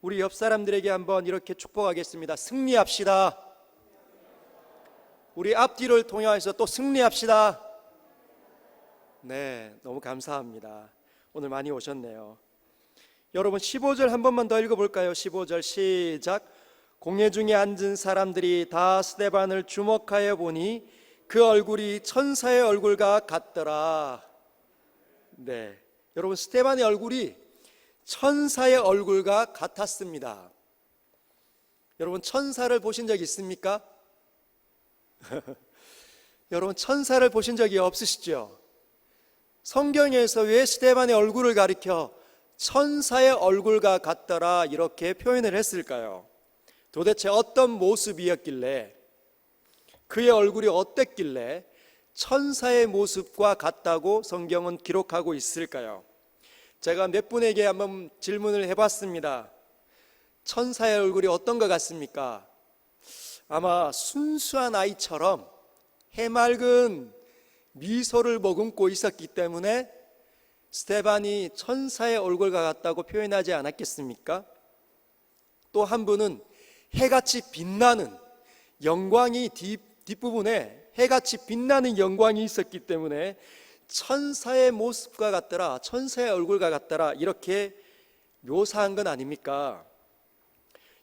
우리 옆 사람들에게 한번 이렇게 축복하겠습니다. 승리합시다. 우리 앞뒤를 통해서 또 승리합시다. 네, 너무 감사합니다. 오늘 많이 오셨네요. 여러분 15절 한 번만 더 읽어볼까요? 15절 시작. 공회 중에 앉은 사람들이 다 스데반을 주목하여 보니 그 얼굴이 천사의 얼굴과 같더라. 네, 여러분 스데반의 얼굴이 천사의 얼굴과 같았습니다. 여러분 천사를 보신 적 있습니까? 여러분 천사를 보신 적이 없으시죠? 성경에서 왜 스데반의 얼굴을 가리켜 천사의 얼굴과 같더라 이렇게 표현을 했을까요? 도대체 어떤 모습이었길래, 그의 얼굴이 어땠길래 천사의 모습과 같다고 성경은 기록하고 있을까요? 제가 몇 분에게 한번 질문을 해봤습니다. 천사의 얼굴이 어떤 것 같습니까? 아마 순수한 아이처럼 해맑은 미소를 머금고 있었기 때문에 스데반이 천사의 얼굴과 같다고 표현하지 않았겠습니까? 또 한 분은 해같이 빛나는 영광이 뒷부분에 해같이 빛나는 영광이 있었기 때문에 천사의 모습과 같더라, 천사의 얼굴과 같더라 이렇게 묘사한 건 아닙니까?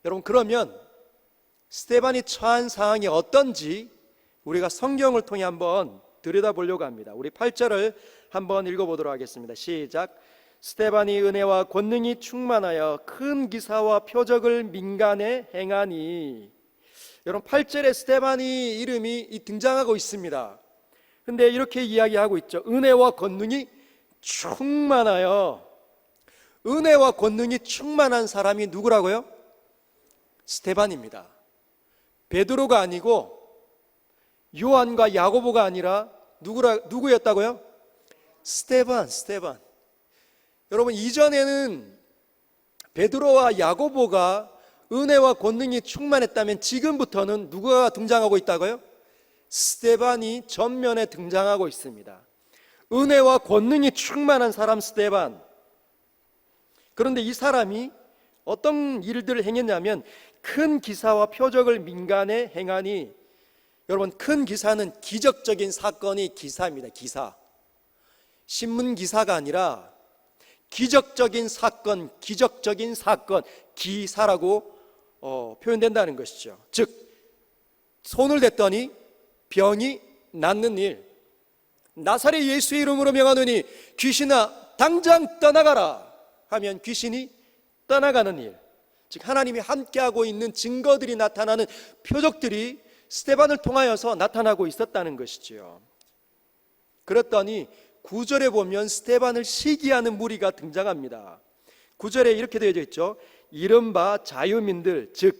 여러분 그러면 스데반이 처한 상황이 어떤지 우리가 성경을 통해 한번 들여다보려고 합니다. 우리 8절을 한번 읽어보도록 하겠습니다. 시작. 스데반이 은혜와 권능이 충만하여 큰 기사와 표적을 민간에 행하니. 여러분 8절에 스데반이 이름이 등장하고 있습니다. 근데 이렇게 이야기하고 있죠. 은혜와 권능이 충만하여. 은혜와 권능이 충만한 사람이 누구라고요? 스데반입니다. 베드로가 아니고 요한과 야고보가 아니라 누구였다고요? 스데반. 여러분 이전에는 베드로와 야고보가 은혜와 권능이 충만했다면 지금부터는 누가 등장하고 있다고요? 스데반이 전면에 등장하고 있습니다. 은혜와 권능이 충만한 사람 스데반. 그런데 이 사람이 어떤 일들을 행했냐면 큰 기사와 표적을 민간에 행하니. 여러분 큰 기사는 기적적인 사건이 기사입니다. 기사. 신문 기사가 아니라 기적적인 사건, 기사라고 표현된다는 것이죠. 즉 손을 댔더니 병이 낫는 일. 나사렛 예수의 이름으로 명하노니 귀신아 당장 떠나가라 하면 귀신이 떠나가는 일. 즉 하나님이 함께하고 있는 증거들이 나타나는 표적들이 스데반을 통하여서 나타나고 있었다는 것이지요. 그랬더니 9절에 보면 스데반을 시기하는 무리가 등장합니다. 9절에 이렇게 되어져 있죠. 이른바 자유민들, 즉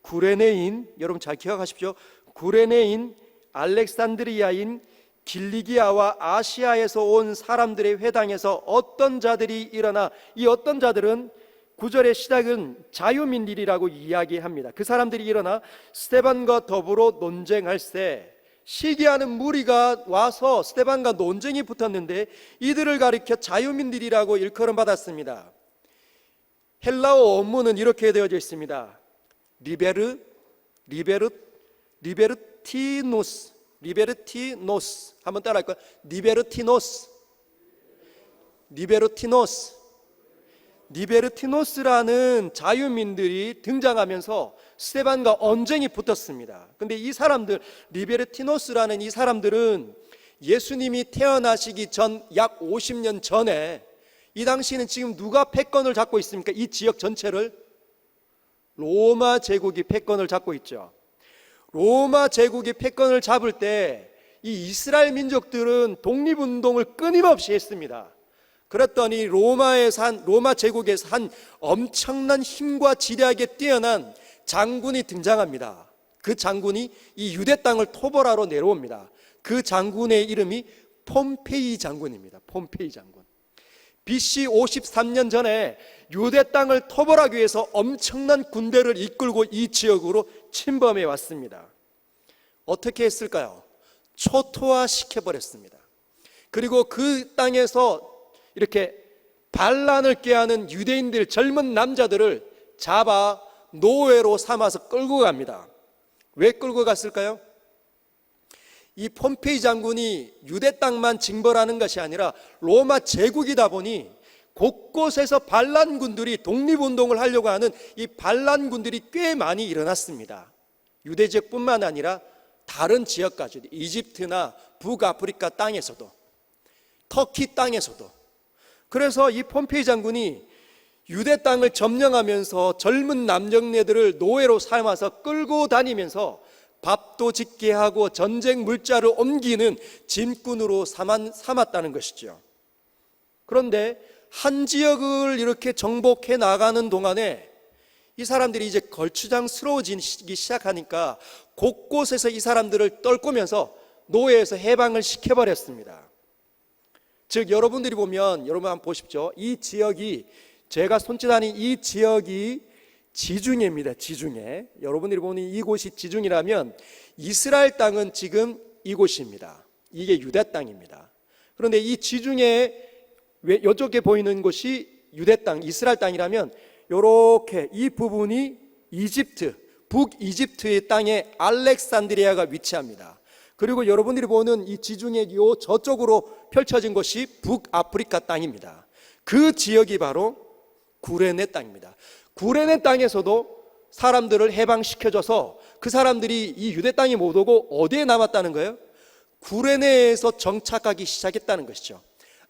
구레네인, 여러분 잘 기억하십시오. 구레네인, 알렉산드리아인, 길리기아와 아시아에서 온 사람들의 회당에서 어떤 자들이 일어나, 이 어떤 자들은 9절의 시작은 자유민들이라고 이야기합니다. 그 사람들이 일어나 스데반과 더불어 논쟁할세. 시기하는 무리가 와서 스데반과 논쟁이 붙었는데 이들을 가리켜 자유민들이라고 일컬음 받았습니다. 헬라어 원문은 이렇게 되어져 있습니다. 리베르티노스. 한번 따라할까요? 리베르티노스라는 자유민들이 등장하면서 스데반과 언쟁이 붙었습니다. 근데 이 사람들, 리베르티노스라는 이 사람들은 예수님이 태어나시기 전 약 50년 전에, 이 당시에는 지금 누가 패권을 잡고 있습니까? 이 지역 전체를 로마 제국이 패권을 잡고 있죠. 로마 제국이 패권을 잡을 때 이 이스라엘 민족들은 독립운동을 끊임없이 했습니다. 그랬더니 로마 제국에서 한 엄청난 힘과 지략에 뛰어난 장군이 등장합니다. 그 장군이 이 유대 땅을 토벌하러 내려옵니다. 그 장군의 이름이 폼페이 장군입니다. 폼페이 장군. BC 53년 전에 유대 땅을 토벌하기 위해서 엄청난 군대를 이끌고 이 지역으로 침범해 왔습니다. 어떻게 했을까요? 초토화시켜버렸습니다. 그리고 그 땅에서 이렇게 반란을 꾀하는 유대인들, 젊은 남자들을 잡아 노예로 삼아서 끌고 갑니다. 왜 끌고 갔을까요? 이 폼페이 장군이 유대 땅만 징벌하는 것이 아니라 로마 제국이다 보니 곳곳에서 반란군들이 독립운동을 하려고 하는 이 반란군들이 꽤 많이 일어났습니다. 유대 지역뿐만 아니라 다른 지역까지도, 이집트나 북아프리카 땅에서도, 터키 땅에서도. 그래서 이 폼페이 장군이 유대 땅을 점령하면서 젊은 남정네들을 노예로 삼아서 끌고 다니면서 밥도 짓게 하고 전쟁 물자를 옮기는 짐꾼으로 삼았다는 것이죠. 그런데 한 지역을 이렇게 정복해 나가는 동안에 이 사람들이 이제 걸추장스러워지기 시작하니까 곳곳에서 이 사람들을 떨구면서 노예에서 해방을 시켜버렸습니다. 즉 여러분들이 보면, 여러분 한번 보십시오. 이 지역이, 제가 손짓하는 이 지역이 지중해입니다. 지중해. 여러분들이 보는 이곳이 지중해라면 이스라엘 땅은 지금 이곳입니다. 이게 유대 땅입니다. 그런데 이 지중해 이쪽에 보이는 곳이 유대 땅, 이스라엘 땅이라면 이렇게 이 부분이 이집트, 북이집트의 땅에 알렉산드리아가 위치합니다. 그리고 여러분들이 보는 이 지중해 요 저쪽으로 펼쳐진 곳이 북아프리카 땅입니다. 그 지역이 바로 구레네 땅입니다. 구레네 땅에서도 사람들을 해방시켜줘서 그 사람들이 이 유대 땅에 못 오고 어디에 남았다는 거예요? 구레네에서 정착하기 시작했다는 것이죠.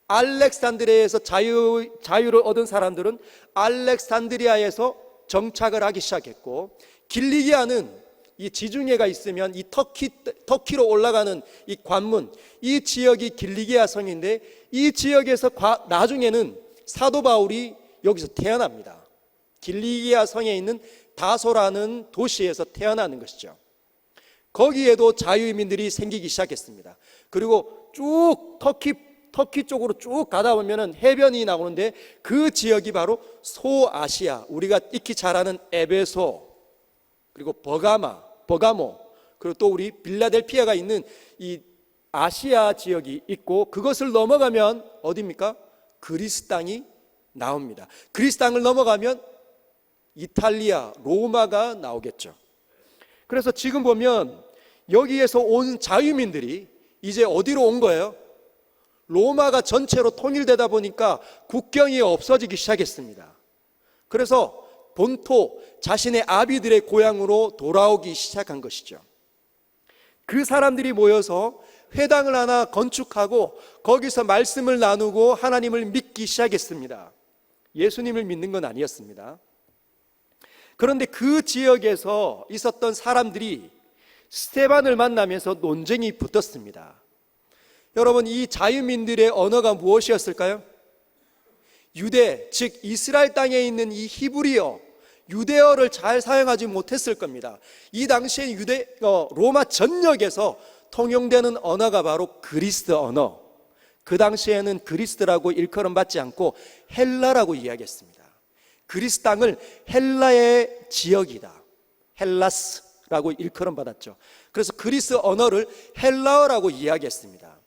알렉산드리아에서 자유를 얻은 사람들은 알렉산드리아에서 정착을 하기 시작했고, 길리기아는 이 지중해가 있으면 이 터키로 올라가는 이 관문, 이 지역이 길리기아 성인데, 이 지역에서 나중에는 사도 바울이 여기서 태어납니다. 길리기아 성에 있는 다소라는 도시에서 태어나는 것이죠. 거기에도 자유인민들이 생기기 시작했습니다. 그리고 쭉 터키 쪽으로 쭉 가다 보면은 해변이 나오는데 그 지역이 바로 소아시아, 우리가 익히 잘 아는 에베소, 그리고 버가모, 그리고 또 우리 빌라델피아가 있는 이 아시아 지역이 있고, 그것을 넘어가면 어디입니까? 그리스 땅이 나옵니다. 그리스 땅을 넘어가면 이탈리아, 로마가 나오겠죠. 그래서 지금 보면 여기에서 온 자유민들이 이제 어디로 온 거예요? 로마가 전체로 통일되다 보니까 국경이 없어지기 시작했습니다. 그래서 본토, 자신의 아비들의 고향으로 돌아오기 시작한 것이죠. 그 사람들이 모여서 회당을 하나 건축하고 거기서 말씀을 나누고 하나님을 믿기 시작했습니다. 예수님을 믿는 건 아니었습니다. 그런데 그 지역에서 있었던 사람들이 스데반을 만나면서 논쟁이 붙었습니다. 여러분, 이 자유민들의 언어가 무엇이었을까요? 유대, 즉 이스라엘 땅에 있는 이 히브리어, 유대어를 잘 사용하지 못했을 겁니다. 이 당시에 로마 전역에서 통용되는 언어가 바로 그리스 언어. 그 당시에는 그리스라고 일컬음 받지 않고 헬라라고 이야기했습니다. 그리스 땅을 헬라의 지역이다, 헬라스라고 일컬음 받았죠. 그래서 그리스 언어를 헬라어라고 이야기했습니다.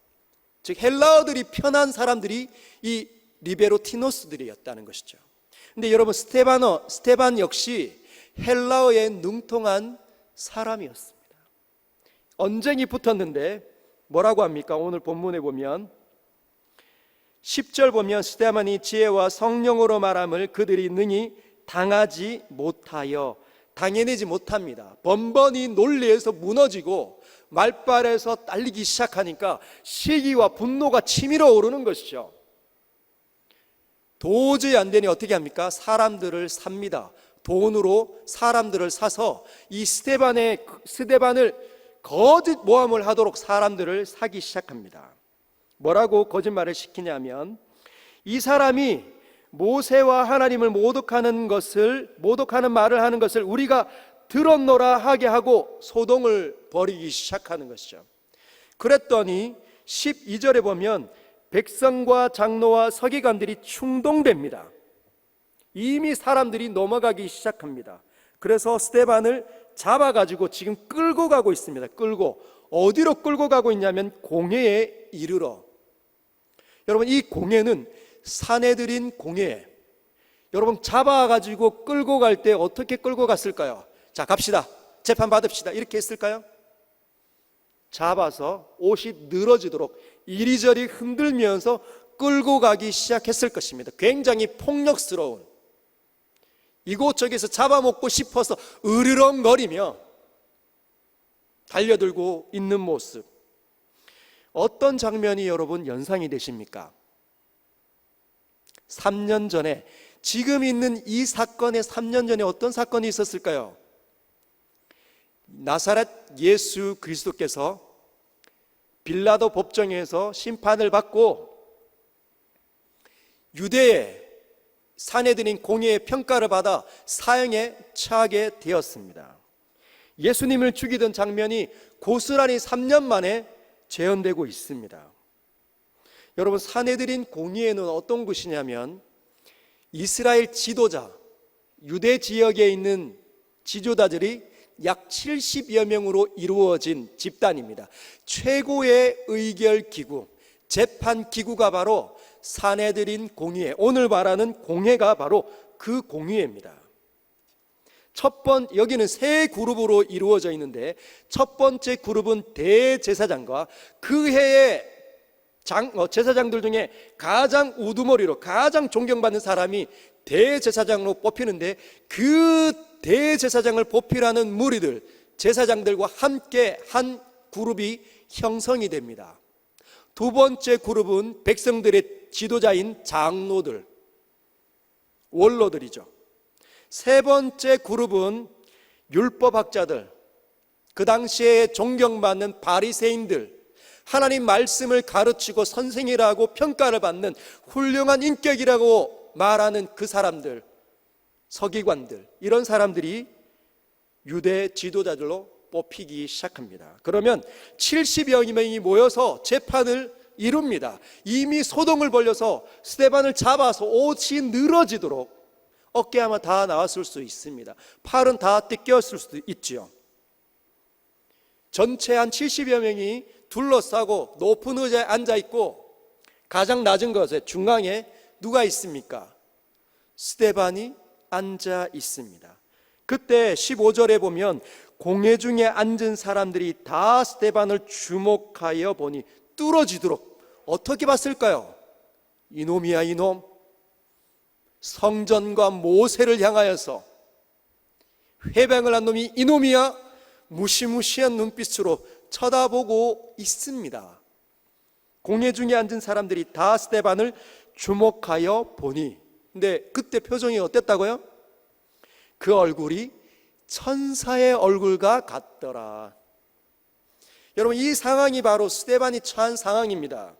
즉 헬라어들이 편한 사람들이 이 리베로티노스들이었다는 것이죠. 근데 여러분, 스데반 역시 헬라어에 능통한 사람이었습니다. 언쟁이 붙었는데 뭐라고 합니까? 오늘 본문에 보면 10절 보면 스데반이 지혜와 성령으로 말함을 그들이 능히 당해내지 못합니다. 번번이 논리에서 무너지고 말발에서 딸리기 시작하니까 시기와 분노가 치밀어 오르는 것이죠. 도저히 안 되니 어떻게 합니까? 사람들을 삽니다. 돈으로 사람들을 사서 이 스데반을 거짓 모함을 하도록 사람들을 사기 시작합니다. 뭐라고 거짓말을 시키냐면, 이 사람이 모세와 하나님을 모독하는 말을 하는 것을 우리가 들었노라 하게 하고 소동을 벌이기 시작하는 것이죠. 그랬더니 12절에 보면 백성과 장로와 서기관들이 충동됩니다. 이미 사람들이 넘어가기 시작합니다. 그래서 스데반을 잡아가지고 지금 끌고 가고 있습니다. 어디로 끌고 가고 있냐면 공회에 이르러. 여러분, 이 공회는 사내들인 공회, 여러분 잡아가지고 끌고 갈 때 어떻게 끌고 갔을까요? 자, 갑시다. 재판 받읍시다. 이렇게 했을까요? 잡아서 옷이 늘어지도록 이리저리 흔들면서 끌고 가기 시작했을 것입니다. 굉장히 폭력스러운, 이곳저곳에서 잡아먹고 싶어서 으르렁거리며 달려들고 있는 모습. 어떤 장면이 여러분 연상이 되십니까? 3년 전에, 지금 있는 이 사건의 3년 전에 어떤 사건이 있었을까요? 나사렛 예수 그리스도께서 빌라도 법정에서 심판을 받고 유대의 사내들인 공의의 평가를 받아 사형에 처하게 되었습니다. 예수님을 죽이던 장면이 고스란히 3년 만에 재현되고 있습니다. 여러분, 사내들인 공의회는 어떤 곳이냐면 이스라엘 지도자, 유대 지역에 있는 지도자들이 약 70여 명으로 이루어진 집단입니다. 최고의 의결 기구, 재판 기구가 바로 사내들인 공의회, 오늘 말하는 공회가 바로 그 공의회입니다. 여기는 세 그룹으로 이루어져 있는데, 첫 번째 그룹은 대제사장과 그 해의 제사장들 중에 가장 우두머리로 가장 존경받는 사람이 대제사장으로 뽑히는데, 그 대제사장을 뽑히라는 무리들, 제사장들과 함께 한 그룹이 형성이 됩니다. 두 번째 그룹은 백성들의 지도자인 장로들, 원로들이죠. 세 번째 그룹은 율법학자들, 그 당시에 존경받는 바리새인들, 하나님 말씀을 가르치고 선생이라고 평가를 받는 훌륭한 인격이라고 말하는 그 사람들, 서기관들, 이런 사람들이 유대 지도자들로 뽑히기 시작합니다. 그러면 70여 명이 모여서 재판을 이룹니다. 이미 소동을 벌여서 스데반을 잡아서 옷이 늘어지도록, 어깨 아마 다 나왔을 수 있습니다. 팔은 다 뜯겼을 수도 있죠. 전체 한 70여 명이 둘러싸고 높은 의자에 앉아 있고, 가장 낮은 곳에 중앙에 누가 있습니까? 스데반이 앉아 있습니다. 그때 15절에 보면 공회 중에 앉은 사람들이 다 스데반을 주목하여 보니 뚫어지도록, 어떻게 봤을까요? 이놈이야 이놈, 성전과 모세를 향하여서 회방을 한 놈이 이놈이야, 무시무시한 눈빛으로 쳐다보고 있습니다. 공회 중에 앉은 사람들이 다 스데반을 주목하여 보니, 근데 그때 표정이 어땠다고요? 그 얼굴이 천사의 얼굴과 같더라. 여러분, 이 상황이 바로 스데반이 처한 상황입니다.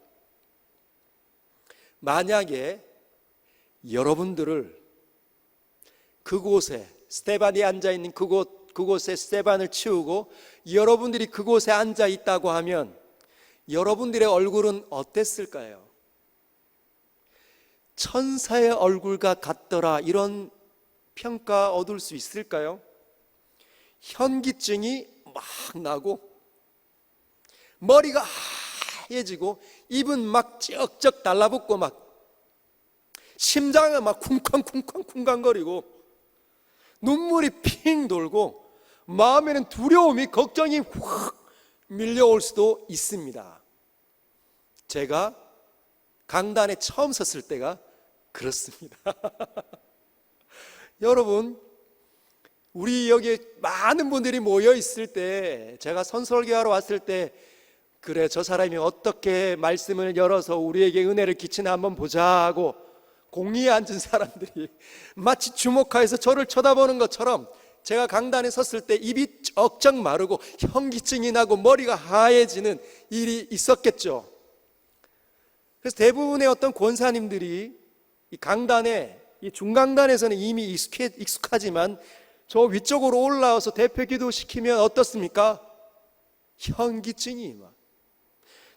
만약에 여러분들을 그곳에, 스데반이 앉아있는 그곳에 스데반을 치우고 여러분들이 그곳에 앉아 있다고 하면 여러분들의 얼굴은 어땠을까요? 천사의 얼굴과 같더라, 이런 평가 얻을 수 있을까요? 현기증이 막 나고 머리가 하얘지고 입은 막 쩍쩍 달라붙고 막 심장은 막 쿵쾅쿵쾅쿵쾅거리고 눈물이 핑 돌고 마음에는 두려움이, 걱정이 확 밀려올 수도 있습니다. 제가 강단에 처음 섰을 때가 그렇습니다. 여러분, 우리 여기 많은 분들이 모여 있을 때, 제가 선설교하러 왔을 때, 그래 저 사람이 어떻게 말씀을 열어서 우리에게 은혜를 끼치나 한번 보자 하고 공의에 앉은 사람들이 마치 주목하여서 저를 쳐다보는 것처럼 제가 강단에 섰을 때 입이 쩍쩍 마르고 현기증이 나고 머리가 하얘지는 일이 있었겠죠. 그래서 대부분의 어떤 권사님들이 이 강단에, 이 중강단에서는 이미 익숙하지만 저 위쪽으로 올라와서 대표 기도 시키면 어떻습니까? 현기증이 막,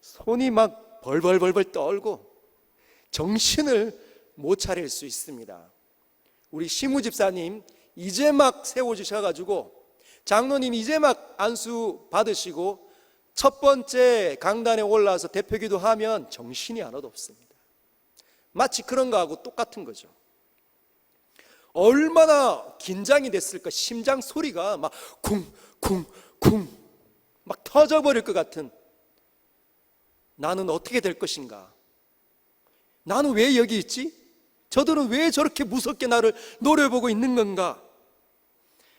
손이 막 벌벌벌벌 떨고 정신을 못 차릴 수 있습니다. 우리 시무 집사님 이제 막 세워주셔가지고, 장로님 이제 막 안수 받으시고 첫 번째 강단에 올라와서 대표 기도하면 정신이 하나도 없습니다. 마치 그런 거하고 똑같은 거죠. 얼마나 긴장이 됐을까. 심장 소리가 막 쿵쿵쿵 막 터져버릴 것 같은, 나는 어떻게 될 것인가? 나는 왜 여기 있지? 저들은 왜 저렇게 무섭게 나를 노려보고 있는 건가?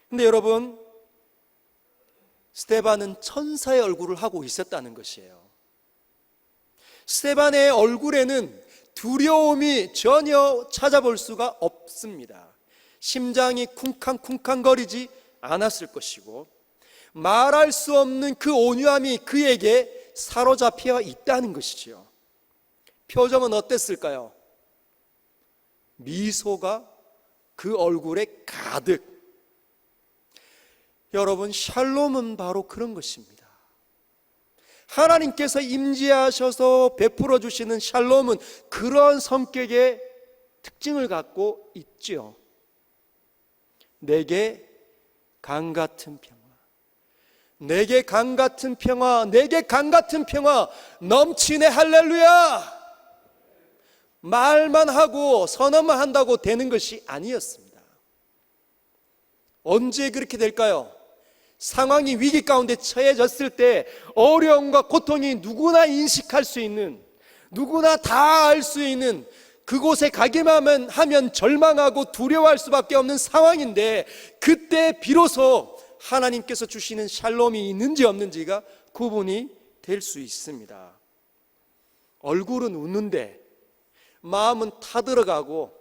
근데 여러분, 스데반은 천사의 얼굴을 하고 있었다는 것이에요. 스데반의 얼굴에는 두려움이 전혀 찾아볼 수가 없습니다. 심장이 쿵쾅쿵쾅거리지 않았을 것이고, 말할 수 없는 그 온유함이 그에게 사로잡혀 있다는 것이지요. 표정은 어땠을까요? 미소가 그 얼굴에 가득. 여러분, 샬롬은 바로 그런 것입니다. 하나님께서 임재하셔서 베풀어 주시는 샬롬은 그런 성격의 특징을 갖고 있지요. 내게 강 같은 평화, 내게 강 같은 평화, 내게 강 같은 평화 넘치네. 할렐루야. 말만 하고 선언만 한다고 되는 것이 아니었습니다. 언제 그렇게 될까요? 상황이 위기 가운데 처해졌을 때 어려움과 고통이 누구나 인식할 수 있는, 누구나 다 알 수 있는, 그곳에 가기만 하면 절망하고 두려워할 수밖에 없는 상황인데, 그때 비로소 하나님께서 주시는 샬롬이 있는지 없는지가 구분이 될 수 있습니다. 얼굴은 웃는데 마음은 타들어가고,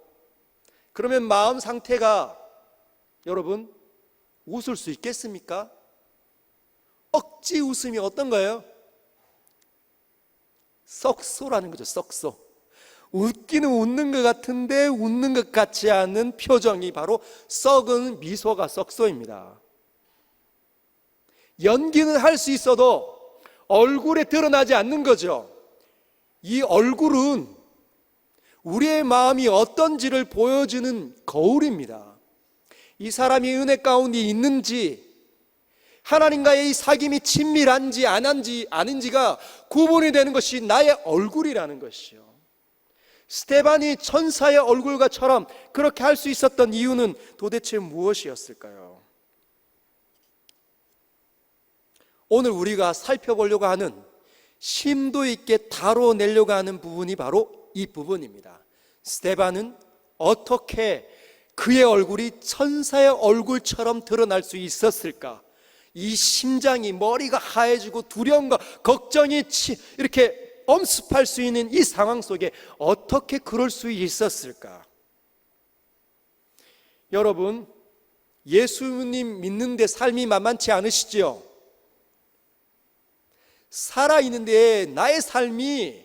그러면 마음 상태가 여러분 웃을 수 있겠습니까? 억지 웃음이 어떤 거예요? 썩소라는 거죠. 썩소. 웃기는 웃는 것 같은데 웃는 것 같지 않은 표정이 바로 썩은 미소가 썩소입니다. 연기는 할 수 있어도 얼굴에 드러나지 않는 거죠. 이 얼굴은 우리의 마음이 어떤지를 보여주는 거울입니다. 이 사람이 은혜 가운데 있는지, 하나님과의 이 사귐이 친밀한지 아닌지가 구분이 되는 것이 나의 얼굴이라는 것이요. 스데반이 천사의 얼굴과처럼 그렇게 할 수 있었던 이유는 도대체 무엇이었을까요? 오늘 우리가 살펴보려고 하는, 심도 있게 다뤄내려고 하는 부분이 바로 이 부분입니다. 스데반은 어떻게 그의 얼굴이 천사의 얼굴처럼 드러날 수 있었을까? 이 심장이, 머리가 하얘지고 두려움과 걱정이 이렇게 엄습할 수 있는 이 상황 속에 어떻게 그럴 수 있었을까? 여러분, 예수님 믿는데 삶이 만만치 않으시죠? 살아있는데 나의 삶이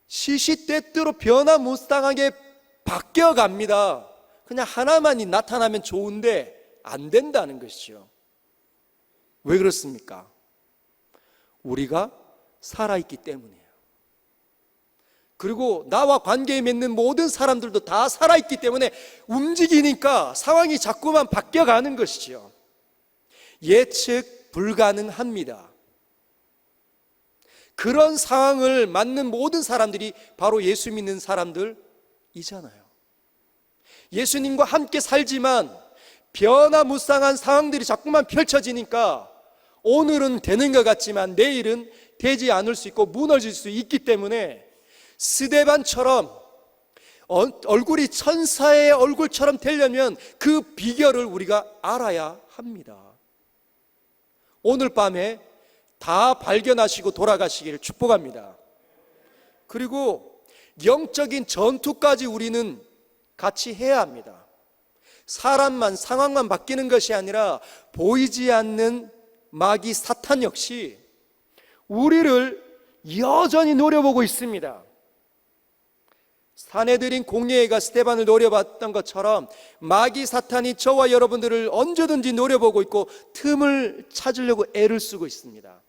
시시때때로 변화무쌍하게 바뀌어갑니다. 그냥 하나만이 나타나면 좋은데 안 된다는 것이죠. 왜 그렇습니까? 우리가 살아있기 때문이에요. 그리고 나와 관계 맺는 모든 사람들도 다 살아있기 때문에 움직이니까 상황이 자꾸만 바뀌어가는 것이죠. 예측 불가능합니다. 그런 상황을 맞는 모든 사람들이 바로 예수 믿는 사람들이잖아요. 예수님과 함께 살지만 변화무쌍한 상황들이 자꾸만 펼쳐지니까 오늘은 되는 것 같지만 내일은 되지 않을 수 있고 무너질 수 있기 때문에 스데반처럼 얼굴이 천사의 얼굴처럼 되려면 그 비결을 우리가 알아야 합니다. 오늘 밤에 다 발견하시고 돌아가시기를 축복합니다. 그리고 영적인 전투까지 우리는 같이 해야 합니다. 사람만, 상황만 바뀌는 것이 아니라 보이지 않는 마귀 사탄 역시 우리를 여전히 노려보고 있습니다. 사내들인 공예가 스데반을 노려봤던 것처럼 마귀 사탄이 저와 여러분들을 언제든지 노려보고 있고 틈을 찾으려고 애를 쓰고 있습니다.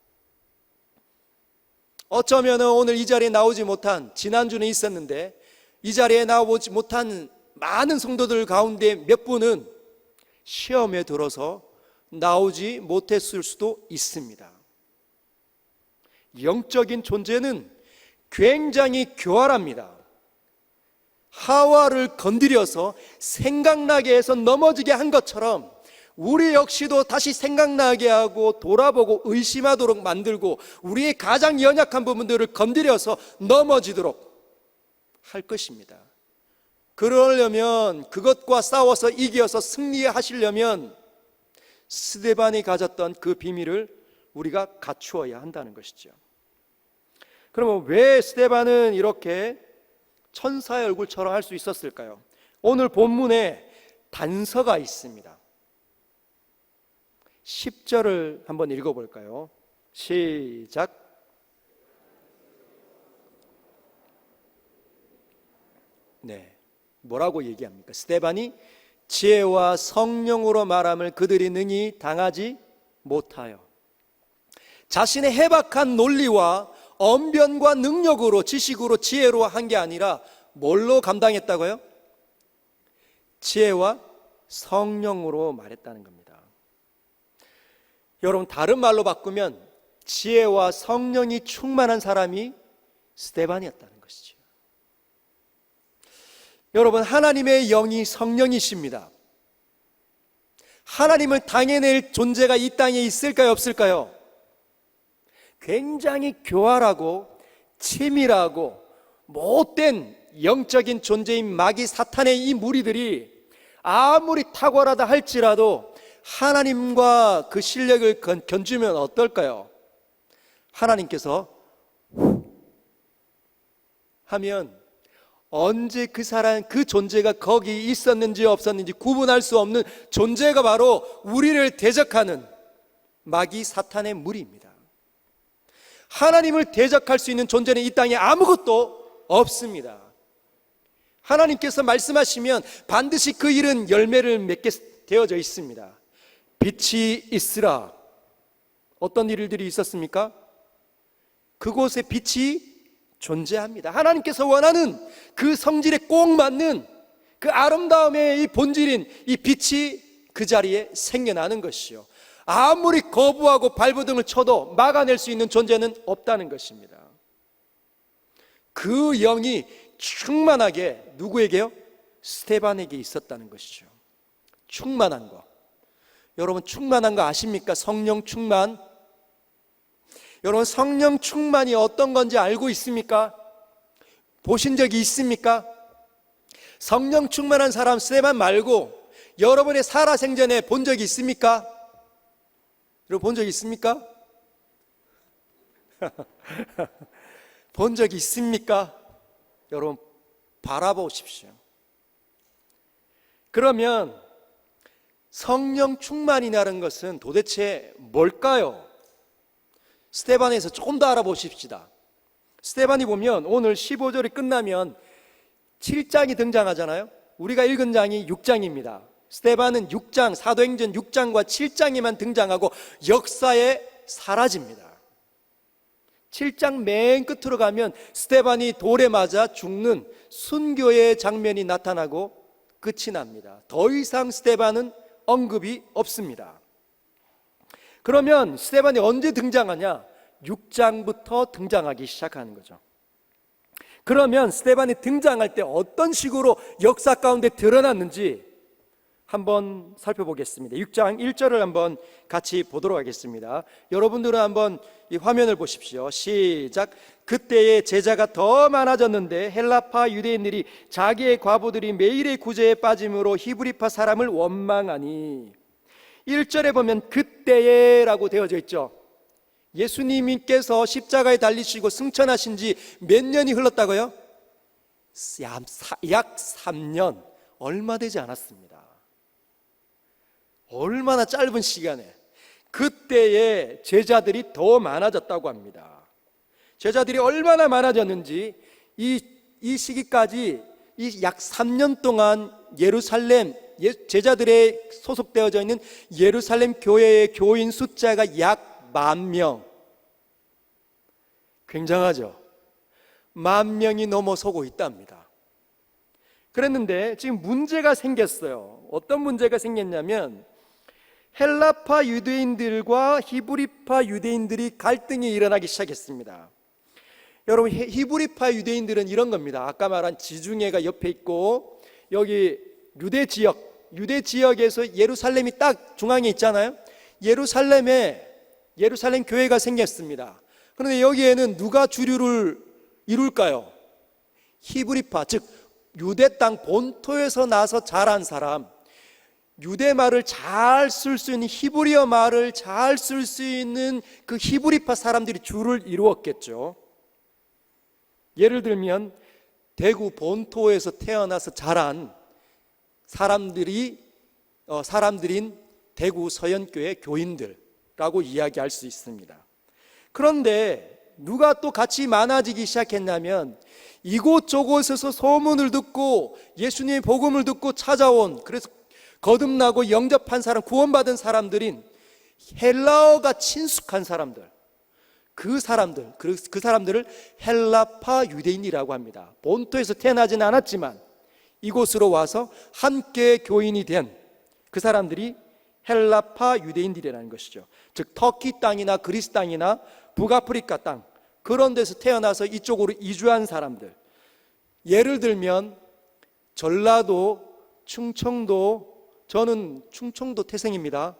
어쩌면 오늘 이 자리에 나오지 못한, 지난주는 있었는데 이 자리에 나오지 못한 많은 성도들 가운데 몇 분은 시험에 들어서 나오지 못했을 수도 있습니다. 영적인 존재는 굉장히 교활합니다. 하와를 건드려서 생각나게 해서 넘어지게 한 것처럼 우리 역시도 다시 생각나게 하고 돌아보고 의심하도록 만들고 우리의 가장 연약한 부분들을 건드려서 넘어지도록 할 것입니다. 그러려면, 그것과 싸워서 이겨서 승리하시려면 스데반이 가졌던 그 비밀을 우리가 갖추어야 한다는 것이죠. 그러면 왜 스데반은 이렇게 천사의 얼굴처럼 할 수 있었을까요? 오늘 본문에 단서가 있습니다. 10절을 한번 읽어볼까요? 시작. 네, 뭐라고 얘기합니까? 스데반이 지혜와 성령으로 말함을 그들이 능히 당하지 못하여. 자신의 해박한 논리와 언변과 능력으로, 지식으로, 지혜로 한 게 아니라 뭘로 감당했다고요? 지혜와 성령으로 말했다는 겁니다. 여러분, 다른 말로 바꾸면 지혜와 성령이 충만한 사람이 스데반이었다는 것이죠. 여러분, 하나님의 영이 성령이십니다. 하나님을 당해낼 존재가 이 땅에 있을까요, 없을까요? 굉장히 교활하고 치밀하고 못된 영적인 존재인 마귀 사탄의 이 무리들이 아무리 탁월하다 할지라도 하나님과 그 실력을 견주면 어떨까요? 하나님께서 하면 언제 그 사람, 그 존재가 거기 있었는지 없었는지 구분할 수 없는 존재가 바로 우리를 대적하는 마귀 사탄의 무리입니다. 하나님을 대적할 수 있는 존재는 이 땅에 아무것도 없습니다. 하나님께서 말씀하시면 반드시 그 일은 열매를 맺게 되어져 있습니다. 빛이 있으라. 어떤 일들이 있었습니까? 그곳에 빛이 존재합니다. 하나님께서 원하는 그 성질에 꼭 맞는 그 아름다움의 이 본질인 이 빛이 그 자리에 생겨나는 것이요, 아무리 거부하고 발버둥을 쳐도 막아낼 수 있는 존재는 없다는 것입니다. 그 영이 충만하게 누구에게요? 스데반에게 있었다는 것이죠. 충만한 거. 여러분, 충만한 거 아십니까? 성령 충만. 여러분, 성령 충만이 어떤 건지 알고 있습니까? 보신 적이 있습니까? 성령 충만한 사람 스데반 말고 여러분의 살아생전에 본 적이 있습니까? 여러분, 본 적이 있습니까? 본 적이 있습니까? 여러분, 바라보십시오. 그러면 성령 충만이라는 것은 도대체 뭘까요? 스데반에서 조금 더 알아보십시다. 스데반이 보면 오늘 15절이 끝나면 7장이 등장하잖아요. 우리가 읽은 장이 6장입니다. 스데반은 6장, 사도행전 6장과 7장에만 등장하고 역사에 사라집니다. 7장 맨 끝으로 가면 스데반이 돌에 맞아 죽는 순교의 장면이 나타나고 끝이 납니다. 더 이상 스데반은 언급이 없습니다. 그러면 스데반이 언제 등장하냐? 6장부터 등장하기 시작하는 거죠. 그러면 스데반이 등장할 때 어떤 식으로 역사 가운데 드러났는지 한번 살펴보겠습니다. 6장 1절을 한번 같이 보도록 하겠습니다. 여러분들은 한번 이 화면을 보십시오. 시작. 그때의 제자가 더 많아졌는데 헬라파 유대인들이 자기의 과부들이 매일의 구제에 빠짐으로 히브리파 사람을 원망하니. 1절에 보면 그때에 라고 되어져 있죠. 예수님께서 십자가에 달리시고 승천하신 지 몇 년이 흘렀다고요? 약 3년, 얼마 되지 않았습니다. 얼마나 짧은 시간에. 그때에 제자들이 더 많아졌다고 합니다. 제자들이 얼마나 많아졌는지 이 시기까지 이 약 3년 동안 예루살렘 제자들의 소속되어져 있는 예루살렘 교회의 교인 숫자가 약 10,000명. 굉장하죠? 10,000명이 넘어서고 있답니다. 그랬는데 지금 문제가 생겼어요. 어떤 문제가 생겼냐면 헬라파 유대인들과 히브리파 유대인들이 갈등이 일어나기 시작했습니다. 여러분, 히브리파 유대인들은 이런 겁니다. 아까 말한 지중해가 옆에 있고 여기 유대 지역에서 예루살렘이 딱 중앙에 있잖아요. 예루살em 교회가 생겼습니다. 그런데 여기에는 누가 주류를 이룰까요? 히브리파, 즉 유대 땅 본토에서 나서 자란 사람, 유대 말을 잘 쓸 수 있는, 히브리어 말을 잘 쓸 수 있는 그 히브리파 사람들이 주를 이루었겠죠. 예를 들면 대구 본토에서 태어나서 자란 사람들인 대구 서연교회 교인들라고 이야기할 수 있습니다. 그런데 누가 또 같이 많아지기 시작했냐면 이곳저곳에서 소문을 듣고 예수님의 복음을 듣고 찾아온, 그래서 거듭나고 영접한 사람, 구원받은 사람들인 헬라어가 친숙한 사람들, 그 사람들을 헬라파 유대인이라고 합니다. 본토에서 태어나지는 않았지만 이곳으로 와서 함께 교인이 된 그 사람들이 헬라파 유대인들이라는 것이죠. 즉 터키 땅이나 그리스 땅이나 북아프리카 땅, 그런 데서 태어나서 이쪽으로 이주한 사람들. 예를 들면 전라도, 충청도, 저는 충청도 태생입니다.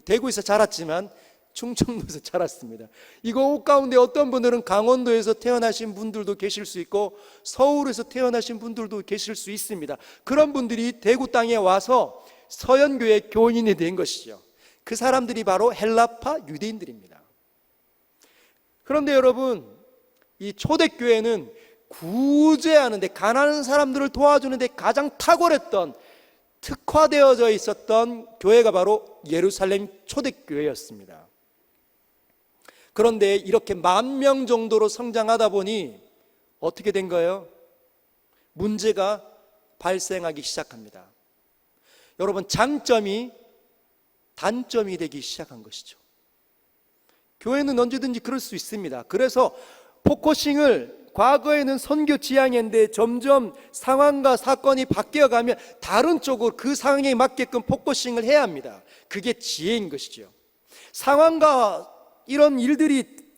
대구에서 자랐지만 충청도에서 자랐습니다. 이거 가운데 어떤 분들은 강원도에서 태어나신 분들도 계실 수 있고 서울에서 태어나신 분들도 계실 수 있습니다. 그런 분들이 대구 땅에 와서 서연교회 교인이 된 것이죠. 그 사람들이 바로 헬라파 유대인들입니다. 그런데 여러분, 이 초대교회는 구제하는데, 가난한 사람들을 도와주는데 가장 탁월했던, 특화되어져 있었던 교회가 바로 예루살렘 초대교회였습니다. 그런데 이렇게 10,000명 정도로 성장하다 보니 어떻게 된 거예요? 문제가 발생하기 시작합니다. 여러분, 장점이 단점이 되기 시작한 것이죠. 교회는 언제든지 그럴 수 있습니다. 그래서 포커싱을, 과거에는 선교 지향인데 점점 상황과 사건이 바뀌어가면 다른 쪽으로 그 상황에 맞게끔 포커싱을 해야 합니다. 그게 지혜인 것이죠. 상황과 이런 일들이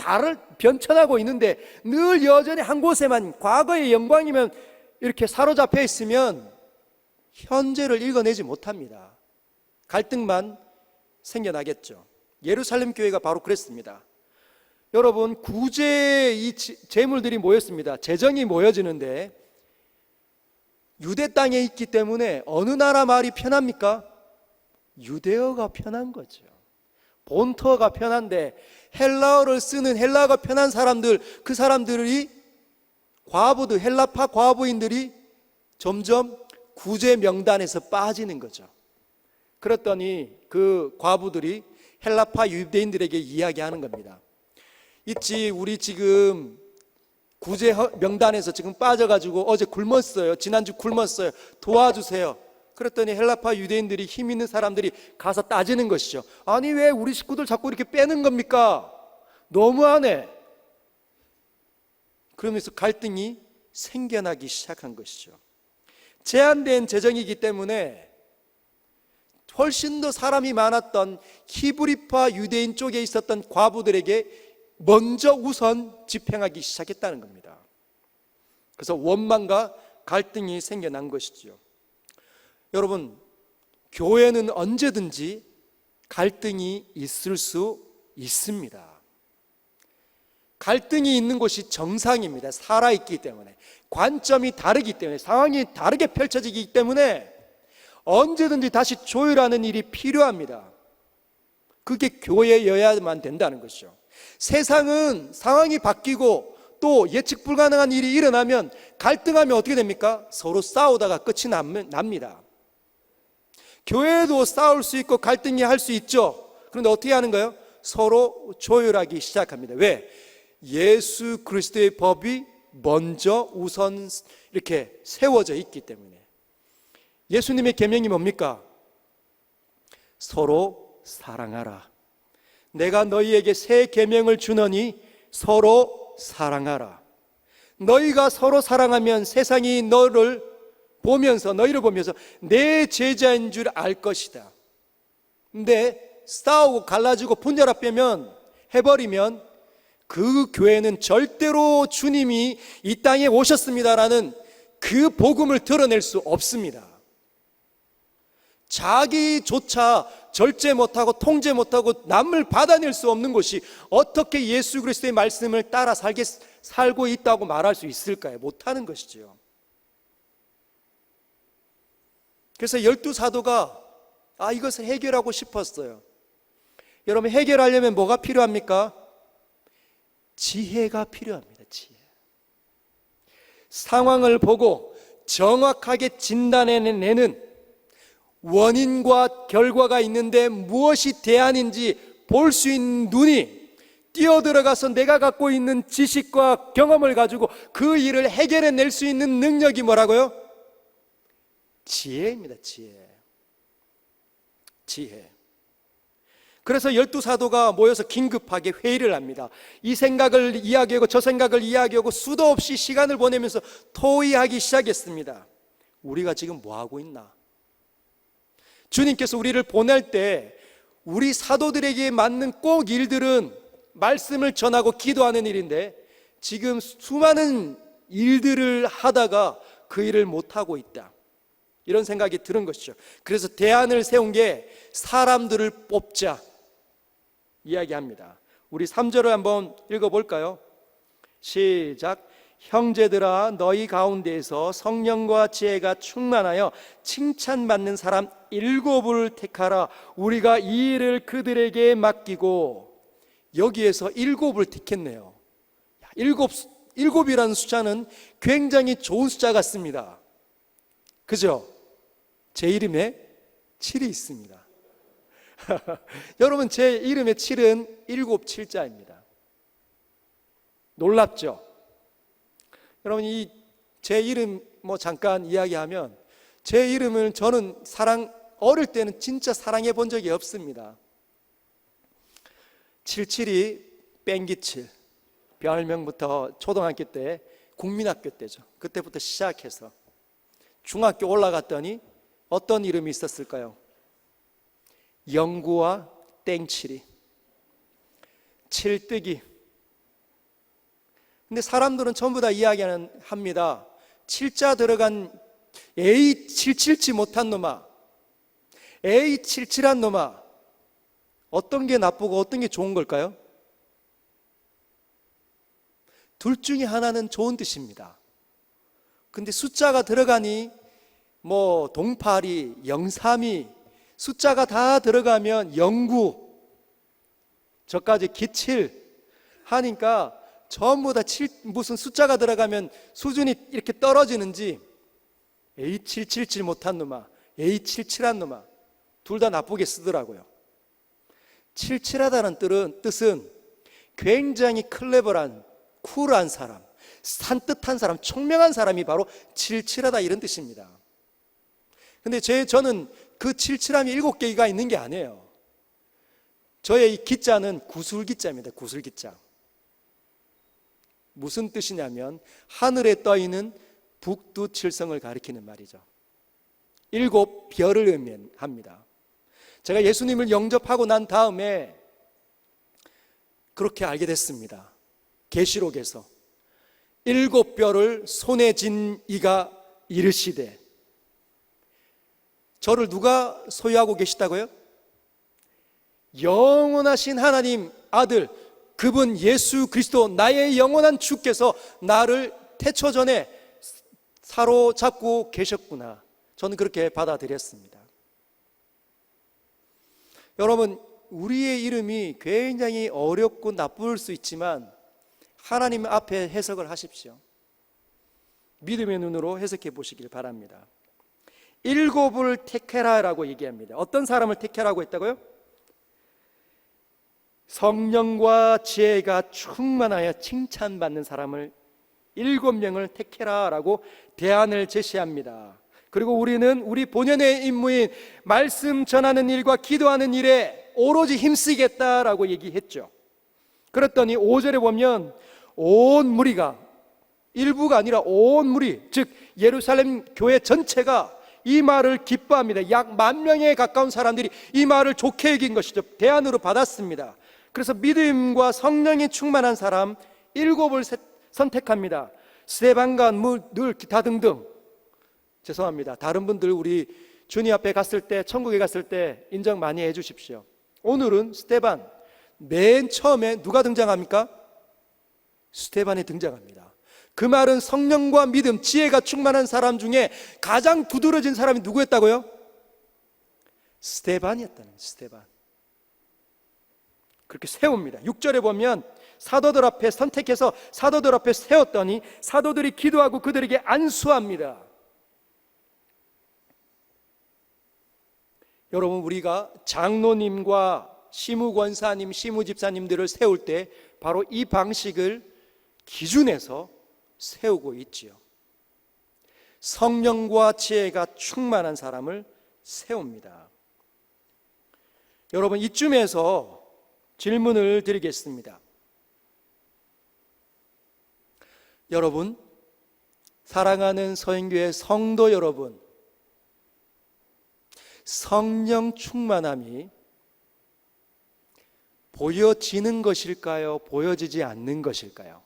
변천하고 있는데 늘 여전히 한 곳에만, 과거의 영광이면 이렇게 사로잡혀 있으면 현재를 읽어내지 못합니다. 갈등만 생겨나겠죠. 예루살렘 교회가 바로 그랬습니다. 여러분, 구제의 이 재물들이 모였습니다. 재정이 모여지는데 유대 땅에 있기 때문에 어느 나라 말이 편합니까? 유대어가 편한 거죠. 본토가 편한데 헬라어를 쓰는, 헬라어가 편한 사람들, 그 사람들이 과부들, 헬라파 과부인들이 점점 구제 명단에서 빠지는 거죠. 그랬더니 그 과부들이 헬라파 유대인들에게 이야기하는 겁니다. 있지, 우리 지금 구제 명단에서 지금 빠져가지고 어제 굶었어요. 지난주 굶었어요. 도와주세요. 그랬더니 헬라파 유대인들이, 힘 있는 사람들이 가서 따지는 것이죠. 아니, 왜 우리 식구들 자꾸 이렇게 빼는 겁니까? 너무하네. 그러면서 갈등이 생겨나기 시작한 것이죠. 제한된 재정이기 때문에 훨씬 더 사람이 많았던 히브리파 유대인 쪽에 있었던 과부들에게 먼저 우선 집행하기 시작했다는 겁니다. 그래서 원망과 갈등이 생겨난 것이죠. 여러분, 교회는 언제든지 갈등이 있을 수 있습니다. 갈등이 있는 곳이 정상입니다. 살아있기 때문에, 관점이 다르기 때문에, 상황이 다르게 펼쳐지기 때문에 언제든지 다시 조율하는 일이 필요합니다. 그게 교회여야만 된다는 것이죠. 세상은 상황이 바뀌고 또 예측 불가능한 일이 일어나면, 갈등하면 어떻게 됩니까? 서로 싸우다가 끝이 납니다. 교회도 싸울 수 있고 갈등이 할 수 있죠. 그런데 어떻게 하는 거예요? 서로 조율하기 시작합니다. 왜? 예수 그리스도의 법이 먼저 우선 이렇게 세워져 있기 때문에. 예수님의 계명이 뭡니까? 서로 사랑하라. 내가 너희에게 새 계명을 주노니 서로 사랑하라. 너희가 서로 사랑하면 세상이 너희를 보면서 내 제자인 줄 알 것이다. 근데 싸우고 갈라지고 분열해버리면 그 교회는 절대로 주님이 이 땅에 오셨습니다라는 그 복음을 드러낼 수 없습니다. 자기조차 절제 못하고 통제 못하고 남을 받아낼 수 없는 것이 어떻게 예수 그리스도의 말씀을 따라 살고 있다고 말할 수 있을까요? 못하는 것이지요. 그래서 12사도가 이것을 해결하고 싶었어요. 여러분, 해결하려면 뭐가 필요합니까? 지혜가 필요합니다. 지혜. 상황을 보고 정확하게 진단해내는 원인과 결과가 있는데 무엇이 대안인지 볼 수 있는 눈이 뛰어들어가서 내가 갖고 있는 지식과 경험을 가지고 그 일을 해결해낼 수 있는 능력이 뭐라고요? 지혜입니다. 지혜. 그래서 12사도가 모여서 긴급하게 회의를 합니다. 이 생각을 이야기하고 저 생각을 이야기하고 수도 없이 시간을 보내면서 토의하기 시작했습니다. 우리가 지금 뭐 하고 있나? 주님께서 우리를 보낼 때 우리 사도들에게 맞는 꼭 일들은 말씀을 전하고 기도하는 일인데 지금 수많은 일들을 하다가 그 일을 못하고 있다, 이런 생각이 드는 것이죠. 그래서 대안을 세운 게 사람들을 뽑자 이야기합니다. 우리 3절을 한번 읽어볼까요? 시작. 형제들아, 너희 가운데에서 성령과 지혜가 충만하여 칭찬받는 사람 7을 택하라. 우리가 이 일을 그들에게 맡기고. 여기에서 7을 택했네요. 7이라는 숫자는 굉장히 좋은 숫자 같습니다. 그죠? 제 이름에 7이 있습니다. 여러분, 제 이름의 7은 7자입니다. 놀랍죠? 여러분, 제 이름 잠깐 이야기하면, 제 이름을 저는 어릴 때는 진짜 사랑해 본 적이 없습니다. 77이 뺑기칠, 별명부터 초등학교 때, 국민학교 때죠. 그때부터 시작해서 중학교 올라갔더니 어떤 이름이 있었을까요? 영구와 땡칠이, 칠뜨기. 근데 사람들은 전부 다 이야기합니다. 7자 들어간 A777치 못한 놈아, A77한 놈아, 어떤 게 나쁘고 어떤 게 좋은 걸까요? 둘 중에 하나는 좋은 뜻입니다. 근데 숫자가 들어가니 동파리, 영삼이, 숫자가 다 들어가면 영구, 저까지 기칠 하니까 전부 다 무슨 숫자가 들어가면 수준이 이렇게 떨어지는지 A777 못한 놈아, A77한 놈아, 둘 다 나쁘게 쓰더라고요. 77하다는 뜻은 굉장히 클레버한, 쿨한 사람, 산뜻한 사람, 총명한 사람이 바로 77하다, 이런 뜻입니다. 근데 저는 그 77함이 7개가 있는 게 아니에요. 저의 이 기자는 구술기자입니다. 구술기자. 무슨 뜻이냐면 하늘에 떠있는 북두칠성을 가리키는 말이죠. 7별을 의미합니다. 제가 예수님을 영접하고 난 다음에 그렇게 알게 됐습니다. 계시록에서 7별을 손에 쥔 이가 이르시되, 저를 누가 소유하고 계시다고요? 영원하신 하나님 아들, 그분 예수 그리스도, 나의 영원한 주께서 나를 태초 전에 사로잡고 계셨구나. 저는 그렇게 받아들였습니다. 여러분, 우리의 이름이 굉장히 어렵고 나쁠 수 있지만 하나님 앞에 해석을 하십시오. 믿음의 눈으로 해석해 보시길 바랍니다. 7을 택해라라고 얘기합니다. 어떤 사람을 택해라고 했다고요? 성령과 지혜가 충만하여 칭찬받는 사람을 7명을 택해라라고 대안을 제시합니다. 그리고 우리는 우리 본연의 임무인 말씀 전하는 일과 기도하는 일에 오로지 힘쓰겠다라고 얘기했죠. 그랬더니 5절에 보면 온 무리가, 일부가 아니라 온 무리, 즉 예루살렘 교회 전체가 이 말을 기뻐합니다. 약 10,000명에 가까운 사람들이 이 말을 좋게 여긴 것이죠. 대안으로 받았습니다. 그래서 믿음과 성령이 충만한 사람 7을 선택합니다. 스데반과 늘 기타 등등. 죄송합니다. 다른 분들 우리 주님 앞에 갔을 때, 천국에 갔을 때 인정 많이 해 주십시오. 오늘은 스데반, 맨 처음에 누가 등장합니까? 스데반이 등장합니다. 그 말은 성령과 믿음, 지혜가 충만한 사람 중에 가장 두드러진 사람이 누구였다고요? 스데반이었다는 거예요. 스데반. 그렇게 세웁니다. 6절에 보면 사도들 앞에 선택해서 사도들 앞에 세웠더니 사도들이 기도하고 그들에게 안수합니다. 여러분, 우리가 장로님과 시무권사님, 시무집사님들을 세울 때 바로 이 방식을 기준해서 세우고 있지요. 성령과 지혜가 충만한 사람을 세웁니다. 여러분, 이쯤에서 질문을 드리겠습니다. 여러분, 사랑하는 서인교회 성도 여러분, 성령 충만함이 보여지는 것일까요? 보여지지 않는 것일까요?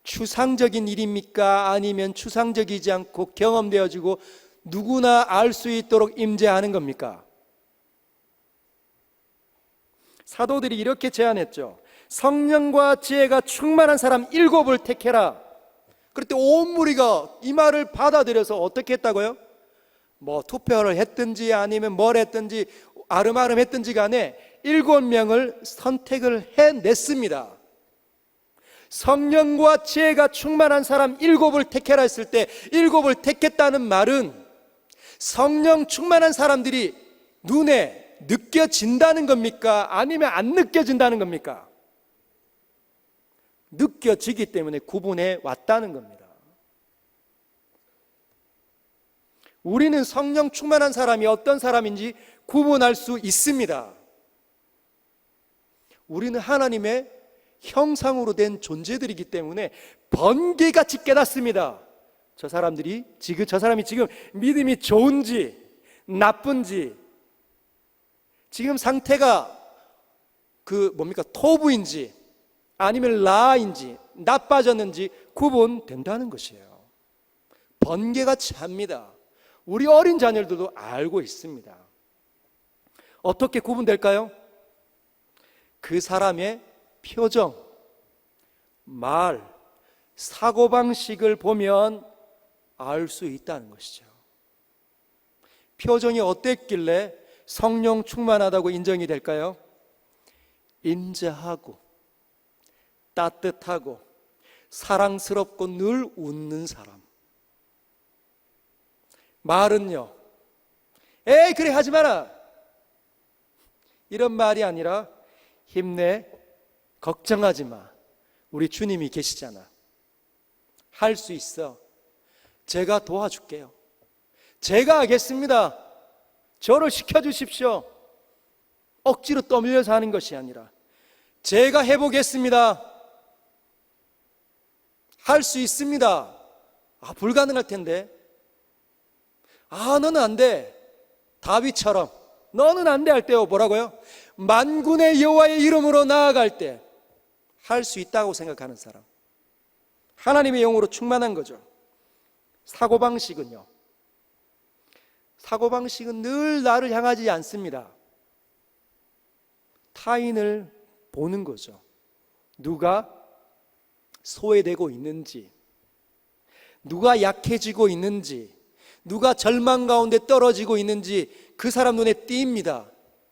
추상적인 일입니까? 아니면 추상적이지 않고 경험되어지고 누구나 알 수 있도록 임재하는 겁니까? 사도들이 이렇게 제안했죠. 성령과 지혜가 충만한 사람 7을 택해라. 그때 온 무리가 이 말을 받아들여서 어떻게 했다고요? 뭐 투표를 했든지 아니면 뭘 했든지 아름아름 했든지 간에 7명을 선택을 해냈습니다. 성령과 지혜가 충만한 사람 7을 택해라 했을 때 7을 택했다는 말은 성령 충만한 사람들이 눈에 느껴진다는 겁니까? 아니면 안 느껴진다는 겁니까? 느껴지기 때문에 구분해 왔다는 겁니다. 우리는 성령 충만한 사람이 어떤 사람인지 구분할 수 있습니다. 우리는 하나님의 형상으로 된 존재들이기 때문에 번개같이 깨닫습니다. 저 사람이 지금 믿음이 좋은지 나쁜지, 지금 상태가 토부인지 아니면 라인지 나빠졌는지 구분된다는 것이에요. 번개같이 합니다. 우리 어린 자녀들도 알고 있습니다. 어떻게 구분될까요? 그 사람의 표정, 말, 사고방식을 보면 알 수 있다는 것이죠. 표정이 어땠길래 성령 충만하다고 인정이 될까요? 인자하고 따뜻하고 사랑스럽고 늘 웃는 사람. 말은요, 에이 그래 하지 마라 이런 말이 아니라 힘내, 걱정하지 마, 우리 주님이 계시잖아, 할 수 있어, 제가 도와줄게요, 제가 하겠습니다, 저를 시켜주십시오. 억지로 떠밀려서 하는 것이 아니라 제가 해보겠습니다, 할 수 있습니다. 불가능할 텐데, 너는 안 돼, 다윗처럼 너는 안 돼 할 때요, 뭐라고요? 만군의 여호와의 이름으로 나아갈 때 할 수 있다고 생각하는 사람, 하나님의 영으로 충만한 거죠. 사고방식은요, 사고방식은 늘 나를 향하지 않습니다. 타인을 보는 거죠. 누가 소외되고 있는지, 누가 약해지고 있는지, 누가 절망 가운데 떨어지고 있는지 그 사람 눈에 띕니다.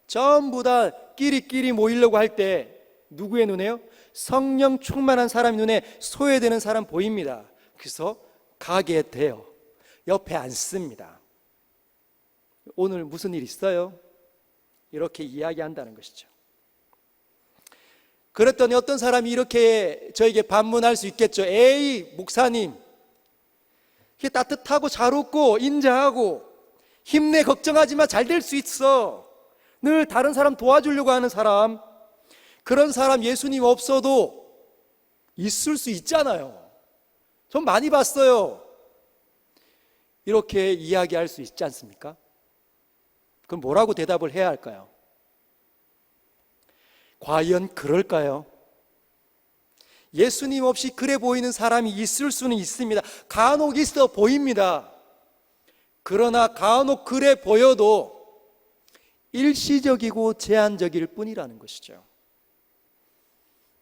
전부 다 끼리끼리 모이려고 할 때 누구의 눈에요? 성령 충만한 사람 눈에 소외되는 사람 보입니다. 그래서 가게 돼요. 옆에 앉습니다. 오늘 무슨 일 있어요? 이렇게 이야기한다는 것이죠. 그랬더니 어떤 사람이 이렇게 저에게 반문할 수 있겠죠. 에이 목사님, 이게 따뜻하고 잘 웃고 인자하고 힘내, 걱정하지 마, 잘 될 수 있어, 늘 다른 사람 도와주려고 하는 사람, 그런 사람 예수님 없어도 있을 수 있잖아요. 전 많이 봤어요. 이렇게 이야기할 수 있지 않습니까? 그럼 뭐라고 대답을 해야 할까요? 과연 그럴까요? 예수님 없이 그래 보이는 사람이 있을 수는 있습니다. 간혹 있어 보입니다. 그러나 간혹 그래 보여도 일시적이고 제한적일 뿐이라는 것이죠.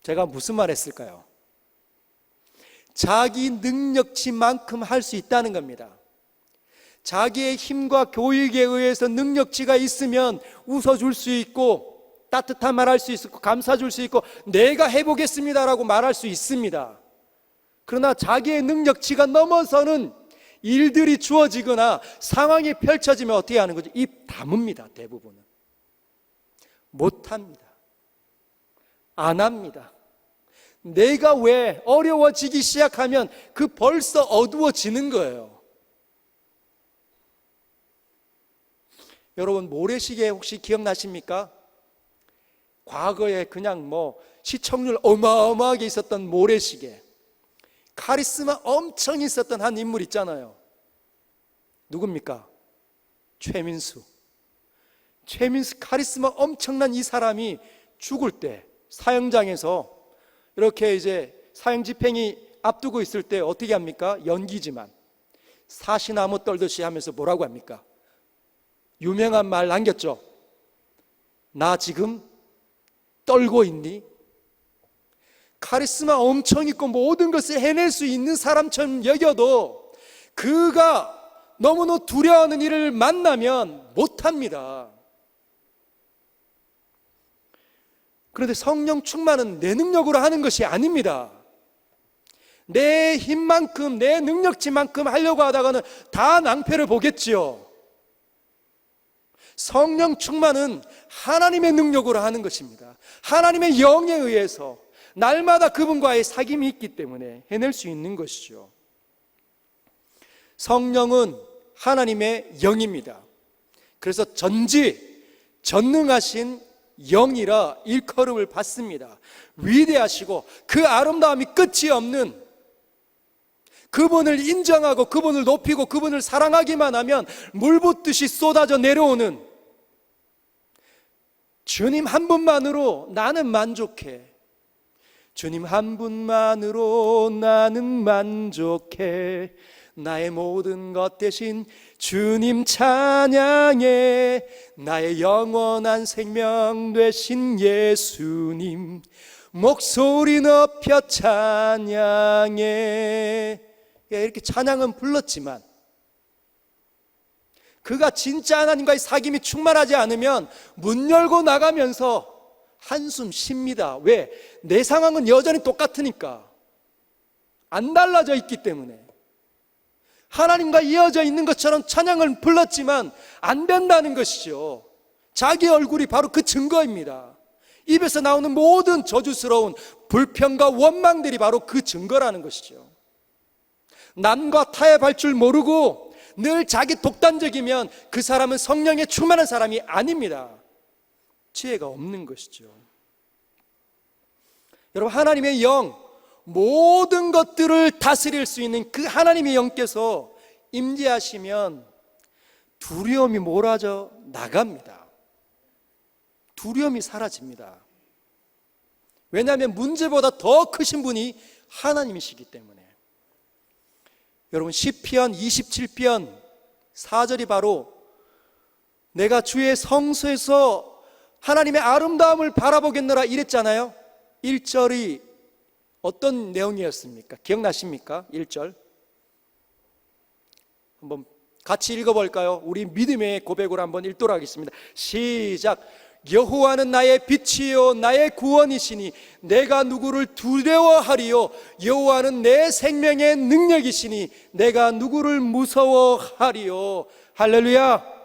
제가 무슨 말 했을까요? 자기 능력치만큼 할 수 있다는 겁니다. 자기의 힘과 교육에 의해서 능력치가 있으면 웃어줄 수 있고 따뜻한 말 할 수 있고 감싸줄 수 있고 내가 해보겠습니다라고 말할 수 있습니다. 그러나 자기의 능력치가 넘어서는 일들이 주어지거나 상황이 펼쳐지면 어떻게 하는 거죠? 입 다뭅니다. 대부분은 못합니다. 안 합니다. 내가 왜 어려워지기 시작하면 그 벌써 어두워지는 거예요. 여러분 모래시계 혹시 기억나십니까? 과거에 그냥 시청률 어마어마하게 있었던 모래시계, 카리스마 엄청 있었던 한 인물 있잖아요. 누굽니까? 최민수 카리스마 엄청난 이 사람이 죽을 때 사형장에서 이렇게 이제 사형 집행이 앞두고 있을 때 어떻게 합니까? 연기지만 사시나무 떨듯이 하면서 뭐라고 합니까? 유명한 말 남겼죠. 나 지금 떨고 있니? 카리스마 엄청 있고 모든 것을 해낼 수 있는 사람처럼 여겨도 그가 너무너무 두려워하는 일을 만나면 못합니다. 그런데 성령 충만은 내 능력으로 하는 것이 아닙니다. 내 힘만큼 내 능력치만큼 하려고 하다가는 다 낭패를 보겠지요. 성령 충만은 하나님의 능력으로 하는 것입니다. 하나님의 영에 의해서 날마다 그분과의 사귐이 있기 때문에 해낼 수 있는 것이죠. 성령은 하나님의 영입니다. 그래서 전능하신 영이라 일컬음을 받습니다. 위대하시고 그 아름다움이 끝이 없는, 그분을 인정하고 그분을 높이고 그분을 사랑하기만 하면 물 붓듯이 쏟아져 내려오는 주님 한 분만으로 나는 만족해. 주님 한 분만으로 나는 만족해. 나의 모든 것 대신 주님 찬양해. 나의 영원한 생명 되신 예수님 목소리 높여 찬양해. 이렇게 찬양은 불렀지만 그가 진짜 하나님과의 사귐이 충만하지 않으면 문 열고 나가면서 한숨 쉽니다. 왜? 내 상황은 여전히 똑같으니까. 안 달라져 있기 때문에. 하나님과 이어져 있는 것처럼 찬양을 불렀지만 안 된다는 것이죠. 자기 얼굴이 바로 그 증거입니다. 입에서 나오는 모든 저주스러운 불평과 원망들이 바로 그 증거라는 것이죠. 남과 타협할 줄 모르고 늘 자기 독단적이면 그 사람은 성령에 충만한 사람이 아닙니다. 지혜가 없는 것이죠. 여러분, 하나님의 영, 모든 것들을 다스릴 수 있는 그 하나님의 영께서 임재하시면 두려움이 몰아져 나갑니다. 두려움이 사라집니다. 왜냐하면 문제보다 더 크신 분이 하나님이시기 때문에. 여러분, 시편 27편 4절이 바로 내가 주의 성소에서 하나님의 아름다움을 바라보겠노라 이랬잖아요. 1절이 어떤 내용이었습니까? 기억나십니까? 1절 한번 같이 읽어볼까요? 우리 믿음의 고백으로 한번 읽도록 하겠습니다. 시작. 여호와는 나의 빛이요 나의 구원이시니 내가 누구를 두려워하리요. 여호와는 내 생명의 능력이시니 내가 누구를 무서워하리요. 할렐루야.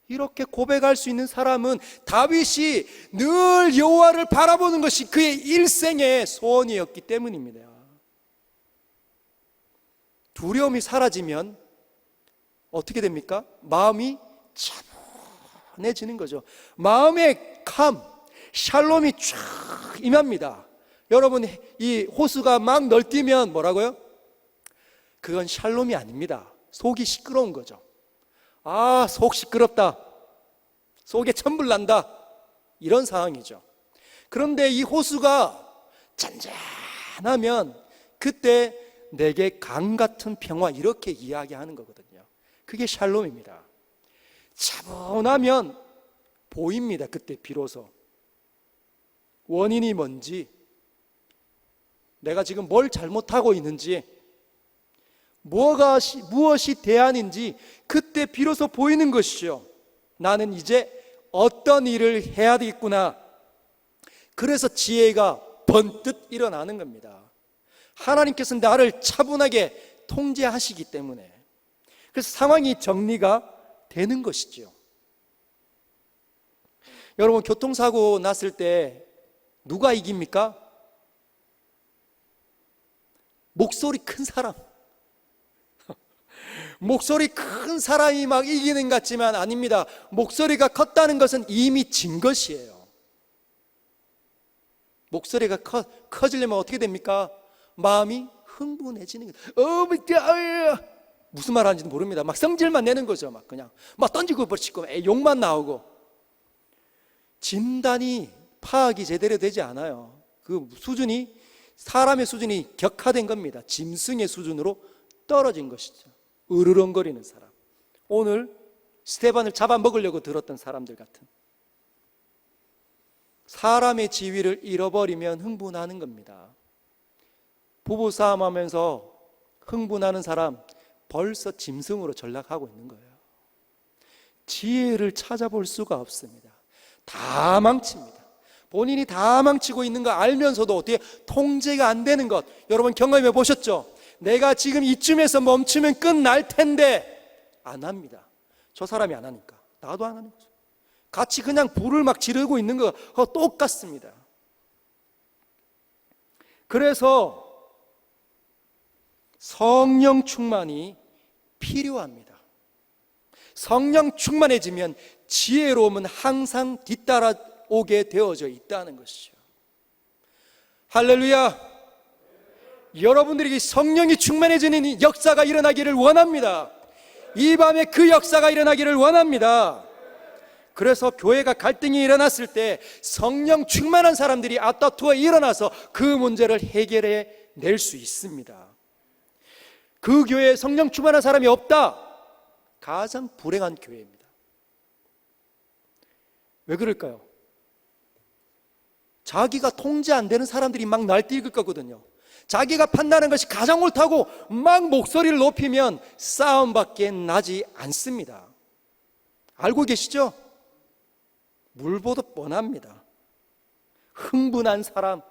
이렇게 고백할 수 있는 사람은 다윗이 늘 여호와를 바라보는 것이 그의 일생의 소원이었기 때문입니다. 두려움이 사라지면 어떻게 됩니까? 마음이 차분해지는 거죠. 마음의 샬롬이 쫙 임합니다. 여러분, 이 호수가 막 널뛰면 뭐라고요? 그건 샬롬이 아닙니다. 속이 시끄러운 거죠. 아, 속 시끄럽다. 속에 천불 난다. 이런 상황이죠. 그런데 이 호수가 잔잔하면 그때 내게 강 같은 평화, 이렇게 이야기하는 거거든요. 그게 샬롬입니다. 차분하면 보입니다. 그때 비로소 원인이 뭔지, 내가 지금 뭘 잘못하고 있는지, 무엇이 대안인지 그때 비로소 보이는 것이죠. 나는 이제 어떤 일을 해야 되겠구나. 그래서 지혜가 번뜩 일어나는 겁니다. 하나님께서 나를 차분하게 통제하시기 때문에, 그래서 상황이 정리가 되는 것이죠. 여러분, 교통사고 났을 때 누가 이깁니까? 목소리 큰 사람. 목소리 큰 사람이 막 이기는 것 같지만 아닙니다. 목소리가 컸다는 것은 이미 진 것이에요. 목소리가 커지려면 어떻게 됩니까? 마음이 흥분해지는 거예요. 무슨 말 하는지도 모릅니다. 막 성질만 내는 거죠. 막 그냥 막 던지고 버리고 욕만 나오고. 진단이 파악이 제대로 되지 않아요. 그 수준이, 사람의 수준이 격화된 겁니다. 짐승의 수준으로 떨어진 것이죠. 으르렁거리는 사람. 오늘 스테반을 잡아먹으려고 들었던 사람들 같은, 사람의 지위를 잃어버리면 흥분하는 겁니다. 부부싸움 하면서 흥분하는 사람 벌써 짐승으로 전락하고 있는 거예요. 지혜를 찾아볼 수가 없습니다. 다 망칩니다. 본인이 다 망치고 있는 거 알면서도 어떻게 통제가 안 되는 것, 여러분 경험해 보셨죠? 내가 지금 이쯤에서 멈추면 끝날 텐데 안 합니다. 저 사람이 안 하니까 나도 안 하는 거죠. 같이 그냥 불을 막 지르고 있는 거 똑같습니다. 그래서 성령 충만이 필요합니다. 성령 충만해지면 지혜로움은 항상 뒤따라오게 되어져 있다는 것이죠. 할렐루야. 여러분들에게 성령이 충만해지는 역사가 일어나기를 원합니다. 이 밤에 그 역사가 일어나기를 원합니다. 그래서 교회가 갈등이 일어났을 때 성령 충만한 사람들이 아따투어 일어나서 그 문제를 해결해 낼 수 있습니다. 그 교회에 성령 충만한 사람이 없다, 가장 불행한 교회입니다. 왜 그럴까요? 자기가 통제 안 되는 사람들이 막 날뛰을 거거든요. 자기가 판단하는 것이 가장 옳다고 막 목소리를 높이면 싸움밖에 나지 않습니다. 알고 계시죠? 물보다 뻔합니다. 흥분한 사람,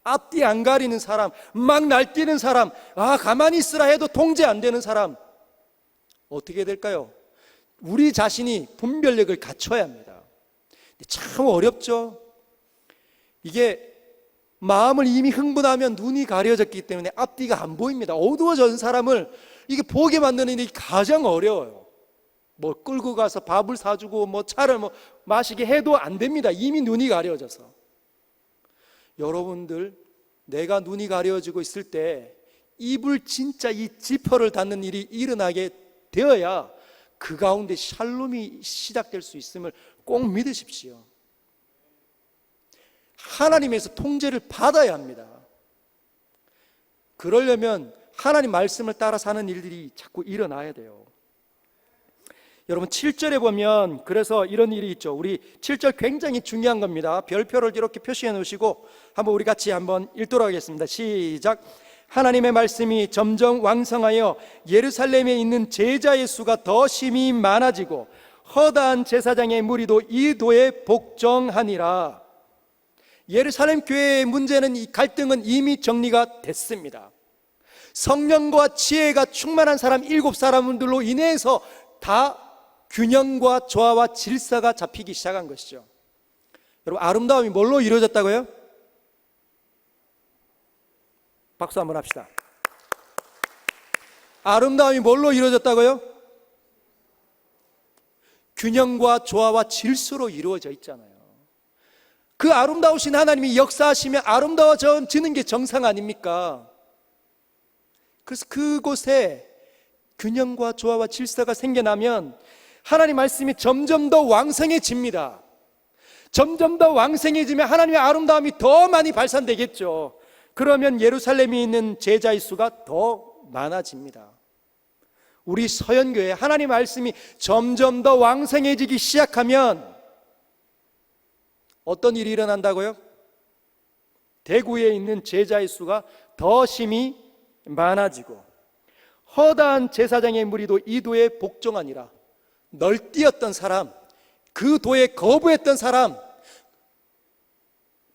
앞뒤 안 가리는 사람, 막 날뛰는 사람, 가만히 있으라 해도 통제 안 되는 사람, 어떻게 될까요? 우리 자신이 분별력을 갖춰야 합니다. 참 어렵죠. 이게 마음을 이미 흥분하면 눈이 가려졌기 때문에 앞뒤가 안 보입니다. 어두워진 사람을 이게 보게 만드는 일이 가장 어려워요. 뭐 끌고 가서 밥을 사주고 뭐 차를 마시게 해도 안 됩니다. 이미 눈이 가려져서. 여러분들, 내가 눈이 가려지고 있을 때 입을 진짜 이 지퍼를 닫는 일이 일어나게 되어야 그 가운데 샬롬이 시작될 수 있음을 꼭 믿으십시오. 하나님에서 통제를 받아야 합니다. 그러려면 하나님 말씀을 따라 사는 일들이 자꾸 일어나야 돼요. 여러분 7절에 보면 그래서 이런 일이 있죠. 우리 7절 굉장히 중요한 겁니다. 별표를 이렇게 표시해 놓으시고 한번 우리 같이 한번 읽도록 하겠습니다. 시작. 하나님의 말씀이 점점 왕성하여 예루살렘에 있는 제자의 수가 더 심히 많아지고 허다한 제사장의 무리도 이 도에 복종하니라. 예루살렘 교회의 문제는, 이 갈등은 이미 정리가 됐습니다. 성령과 지혜가 충만한 사람 7사람들로 인해서 다 균형과 조화와 질서가 잡히기 시작한 것이죠. 여러분, 아름다움이 뭘로 이루어졌다고요? 박수 한번 합시다. 아름다움이 뭘로 이루어졌다고요? 균형과 조화와 질서로 이루어져 있잖아요. 그 아름다우신 하나님이 역사하시면 아름다워지는 게 정상 아닙니까? 그래서 그곳에 균형과 조화와 질서가 생겨나면 하나님 말씀이 점점 더 왕성해집니다. 점점 더 왕성해지면 하나님의 아름다움이 더 많이 발산되겠죠. 그러면 예루살렘에 있는 제자의 수가 더 많아집니다. 우리 서연교회 하나님 말씀이 점점 더 왕성해지기 시작하면 어떤 일이 일어난다고요? 대구에 있는 제자의 수가 더 심히 많아지고 허다한 제사장의 무리도 이 도에 복종하니라. 널뛰었던 사람, 그 도에 거부했던 사람,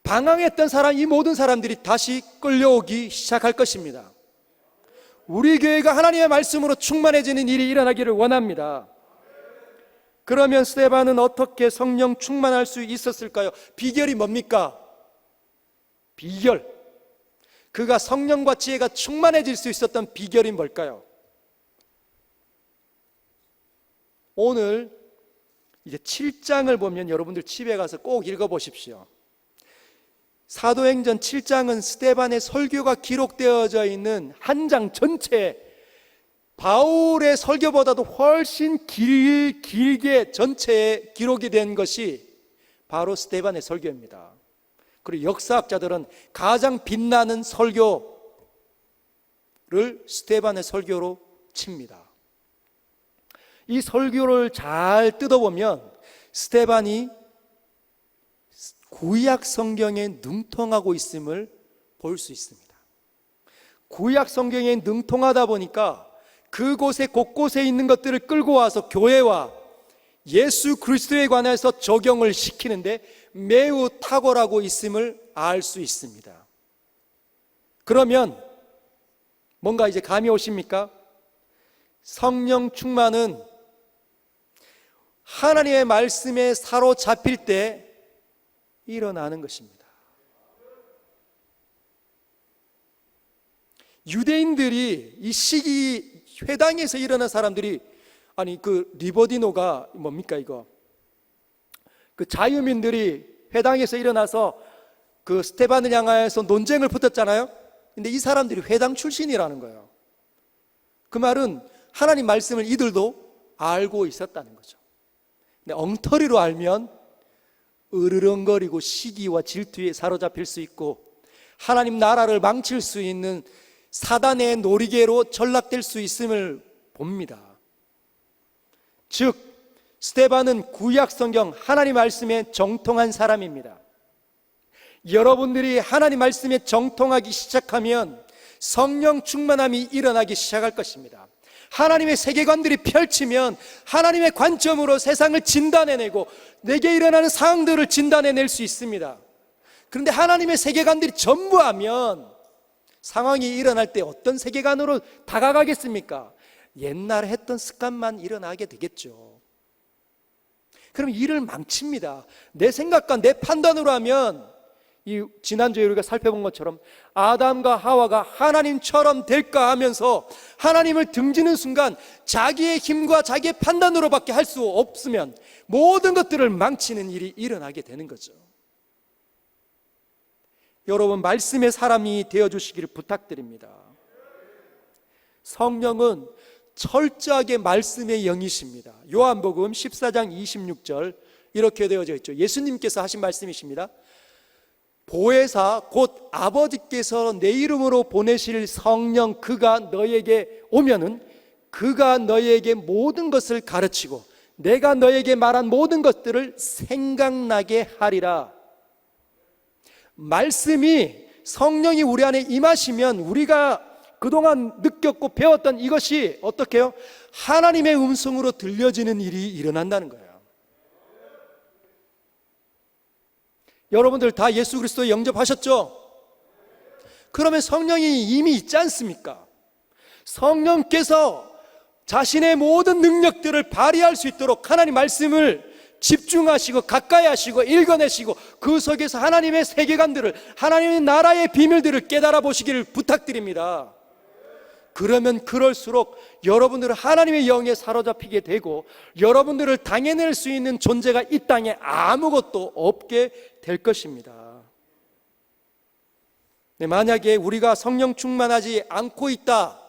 방황했던 사람, 이 모든 사람들이 다시 끌려오기 시작할 것입니다. 우리 교회가 하나님의 말씀으로 충만해지는 일이 일어나기를 원합니다. 그러면 스데반은 어떻게 성령 충만할 수 있었을까요? 비결이 뭡니까? 비결. 그가 성령과 지혜가 충만해질 수 있었던 비결이 뭘까요? 오늘 이제 7장을 보면 여러분들 집에 가서 꼭 읽어보십시오. 사도행전 7장은 스데반의 설교가 기록되어져 있는 한 장 전체, 바울의 설교보다도 훨씬 길게 전체에 기록이 된 것이 바로 스데반의 설교입니다. 그리고 역사학자들은 가장 빛나는 설교를 스데반의 설교로 칩니다. 이 설교를 잘 뜯어보면 스데반이 구약 성경에 능통하고 있음을 볼 수 있습니다. 구약 성경에 능통하다 보니까 그곳에 곳곳에 있는 것들을 끌고 와서 교회와 예수 그리스도에 관해서 적용을 시키는데 매우 탁월하고 있음을 알 수 있습니다. 그러면 뭔가 이제 감이 오십니까? 성령 충만은 하나님의 말씀에 사로잡힐 때 일어나는 것입니다. 유대인들이 이 시기 회당에서 일어난 사람들이, 아니 그 리버디노가 뭡니까 이거, 그 자유민들이 회당에서 일어나서 그 스데반을 향하여서 논쟁을 붙었잖아요. 근데 이 사람들이 회당 출신이라는 거예요. 그 말은 하나님 말씀을 이들도 알고 있었다는 거죠. 근데 엉터리로 알면 으르렁거리고 시기와 질투에 사로잡힐 수 있고 하나님 나라를 망칠 수 있는 사단의 놀이개로 전락될 수 있음을 봅니다. 즉 스데반은 구약 성경 하나님 말씀에 정통한 사람입니다. 여러분들이 하나님 말씀에 정통하기 시작하면 성령 충만함이 일어나기 시작할 것입니다. 하나님의 세계관들이 펼치면 하나님의 관점으로 세상을 진단해내고 내게 일어나는 상황들을 진단해낼 수 있습니다. 그런데 하나님의 세계관들이 전부하면 상황이 일어날 때 어떤 세계관으로 다가가겠습니까? 옛날에 했던 습관만 일어나게 되겠죠. 그럼 일을 망칩니다. 내 생각과 내 판단으로 하면 이 지난주에 우리가 살펴본 것처럼 아담과 하와가 하나님처럼 될까 하면서 하나님을 등지는 순간 자기의 힘과 자기의 판단으로밖에 할 수 없으면 모든 것들을 망치는 일이 일어나게 되는 거죠. 여러분 말씀의 사람이 되어주시기를 부탁드립니다. 성령은 철저하게 말씀의 영이십니다. 요한복음 14장 26절 이렇게 되어져 있죠. 예수님께서 하신 말씀이십니다. 보혜사 곧 아버지께서 내 이름으로 보내실 성령 그가 너에게 오면은 그가 너에게 모든 것을 가르치고 내가 너에게 말한 모든 것들을 생각나게 하리라. 말씀이 성령이 우리 안에 임하시면 우리가 그동안 느꼈고 배웠던 이것이 어떻게 해요? 하나님의 음성으로 들려지는 일이 일어난다는 거예요. 여러분들 다 예수 그리스도 영접하셨죠? 그러면 성령이 이미 있지 않습니까? 성령께서 자신의 모든 능력들을 발휘할 수 있도록 하나님 말씀을 집중하시고 가까이 하시고 읽어내시고 그 속에서 하나님의 세계관들을, 하나님의 나라의 비밀들을 깨달아 보시기를 부탁드립니다. 그러면 그럴수록 여러분들은 하나님의 영에 사로잡히게 되고 여러분들을 당해낼 수 있는 존재가 이 땅에 아무것도 없게 될 것입니다. 네, 만약에 우리가 성령 충만하지 않고 있다,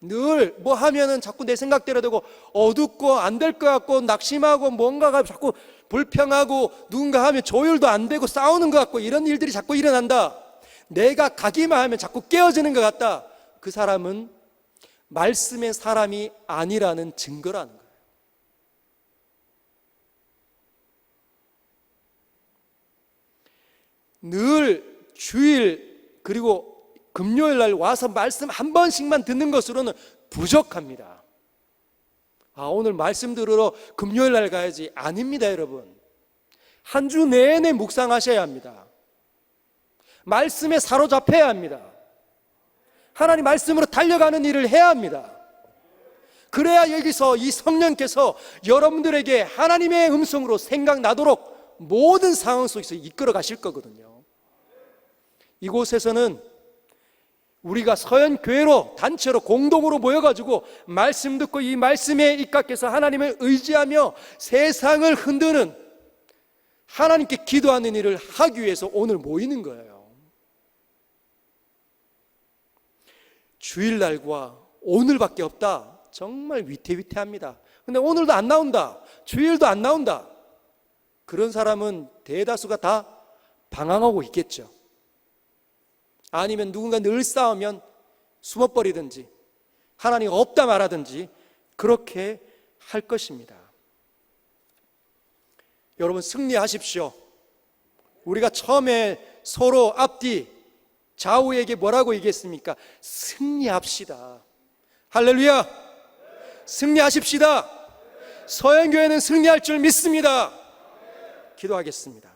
늘 뭐 하면은 자꾸 내 생각대로 되고 어둡고 안 될 것 같고 낙심하고 뭔가가 자꾸 불평하고 누군가 하면 조율도 안 되고 싸우는 것 같고 이런 일들이 자꾸 일어난다. 내가 가기만 하면 자꾸 깨어지는 것 같다. 그 사람은 말씀의 사람이 아니라는 증거라는 거예요. 늘 주일 그리고 금요일 날 와서 말씀 한 번씩만 듣는 것으로는 부족합니다. 오늘 말씀 들으러 금요일 날 가야지. 아닙니다, 여러분. 한 주 내내 묵상하셔야 합니다. 말씀에 사로잡혀야 합니다. 하나님 말씀으로 달려가는 일을 해야 합니다. 그래야 여기서 이 성령께서 여러분들에게 하나님의 음성으로 생각나도록 모든 상황 속에서 이끌어 가실 거거든요. 이곳에서는 우리가 서연교회로 단체로 공동으로 모여가지고 말씀 듣고 이 말씀에 입각해서 하나님을 의지하며 세상을 흔드는 하나님께 기도하는 일을 하기 위해서 오늘 모이는 거예요. 주일날과 오늘밖에 없다. 정말 위태위태합니다. 근데 오늘도 안 나온다. 주일도 안 나온다. 그런 사람은 대다수가 다 방황하고 있겠죠. 아니면 누군가 늘 싸우면 숨어버리든지 하나님 없다 말하든지 그렇게 할 것입니다. 여러분 승리하십시오. 우리가 처음에 서로 앞뒤 좌우에게 뭐라고 얘기했습니까? 승리합시다. 할렐루야. 승리하십시다. 서연교회는 승리할 줄 믿습니다. 기도하겠습니다.